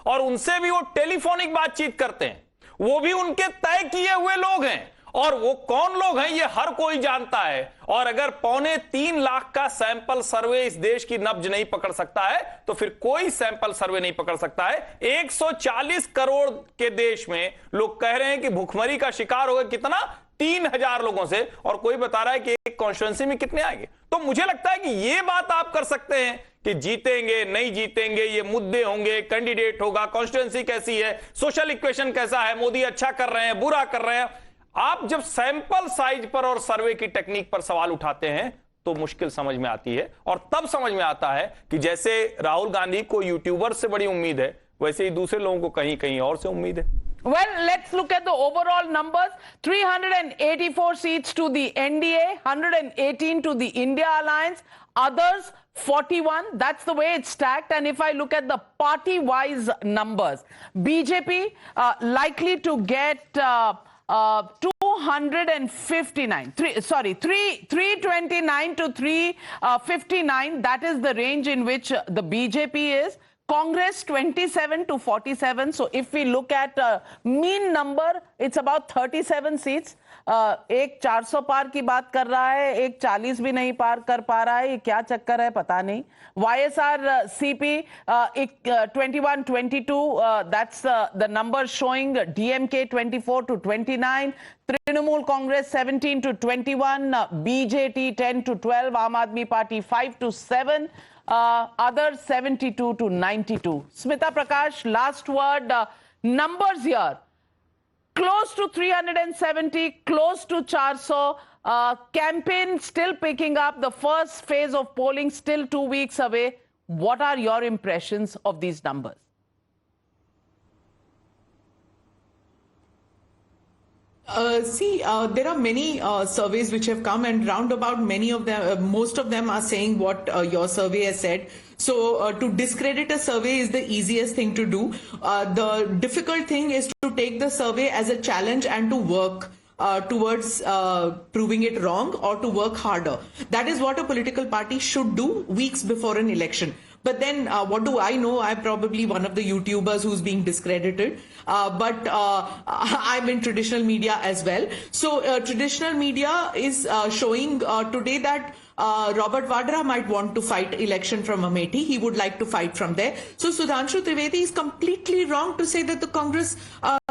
और उनसे भी वो टेलीफोनिक बातचीत करते हैं. वो भी उनके तय किए हुए लोग हैं, और वो कौन लोग हैं ये हर कोई जानता है. और अगर 2.25 लाख का सैंपल सर्वे इस देश की नब्ज नहीं पकड़ सकता है, तो फिर कोई सैंपल सर्वे नहीं पकड़ सकता है. 140 करोड़ के देश में लोग कह रहे हैं कि भूखमरी का शिकार हो गए. कितना? 3,000 लोगों से, और कोई बता रहा है कि एक कॉन्स्टिट्यूएंसी में कितने आएंगे. तो मुझे लगता है कि ये बात आप कर सकते हैं कि जीतेंगे नहीं जीतेंगे, ये मुद्दे होंगे, कैंडिडेट होगा, कॉन्स्टिट्यूएंसी कैसी है, सोशल इक्वेशन कैसा है, मोदी अच्छा कर रहे हैं, बुरा कर रहे हैं. आप जब सैंपल साइज पर और सर्वे की टेक्निक पर सवाल उठाते हैं तो मुश्किल समझ में आती है. और तब समझ में आता है कि जैसे राहुल गांधी को यूट्यूबर से बड़ी उम्मीद है, वैसे ही दूसरे लोगों को कहीं कहीं और से उम्मीद है. Well, let's look at the overall numbers. 384 seats to the NDA, 118 to the India Alliance, others 41. That's the way it's stacked. And if I look at the party-wise numbers, BJP likely to get 259, 329 to 359. That is the range in which the BJP is. Congress 27 to 47. So if we look at mean number, it's about 37 seats. एक 400 पार की बात कर रहा है, एक 40 भी नहीं पार कर पा रहा है. ये क्या चक्कर है पता नहीं. YSR CP 21-22. That's the number showing. DMK 24 to 29. Trinamool Congress 17 to 21. BJT 10 to 12. Aam Aadmi Party 5 to 7. Others 72 to 92. Smita Prakash, last word. Numbers here. Close to 370, close to 400. Campaign still picking up. The first phase of polling still 2 weeks away. What are your impressions of these numbers? There are many surveys which have come, and roundabout many of them, most of them are saying what your survey has said. So to discredit a survey is the easiest thing to do. The difficult thing is to take the survey as a challenge and to work towards proving it wrong, or to work harder. That is what a political party should do weeks before an election. But then what do I know? I'm probably one of the YouTubers who's being discredited. But I'm in traditional media as well. So traditional media is showing today that Robert Vadra might want to fight election from Amethi. He would like to fight from there. So Sudhanshu Trivedi is completely wrong to say that the Congress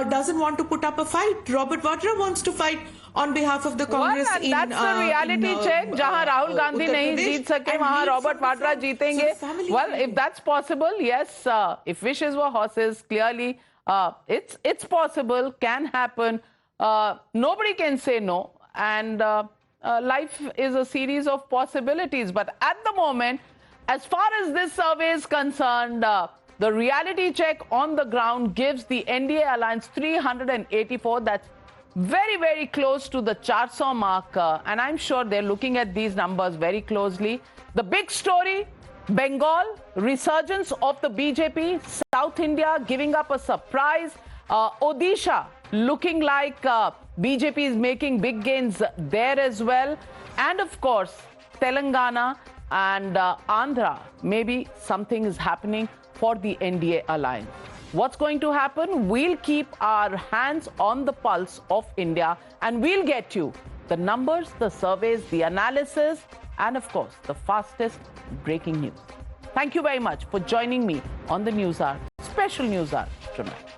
doesn't want to put up a fight. Robert Vadra wants to fight on behalf of the Congress. Well, and that's the reality check. Jahan Rahul Gandhi nahi jeet sake, wahan Robert Vadra jeetenge. Well, if that's possible, yes. If wishes were horses, clearly it's possible, can happen. Nobody can say no. And life is a series of possibilities. But at the moment, as far as this survey is concerned, the reality check on the ground gives the NDA alliance 384. That's very, very close to the 400 mark. And I'm sure they're looking at these numbers very closely. The big story, Bengal, resurgence of the BJP, South India giving up a surprise, Odisha looking like BJP is making big gains there as well. And of course, Telangana and Andhra, maybe something is happening for the NDA alliance. What's going to happen? We'll keep our hands on the pulse of India, and we'll get you the numbers, the surveys, the analysis, and of course, the fastest breaking news. Thank you very much for joining me on the News Hour, special News Hour tonight.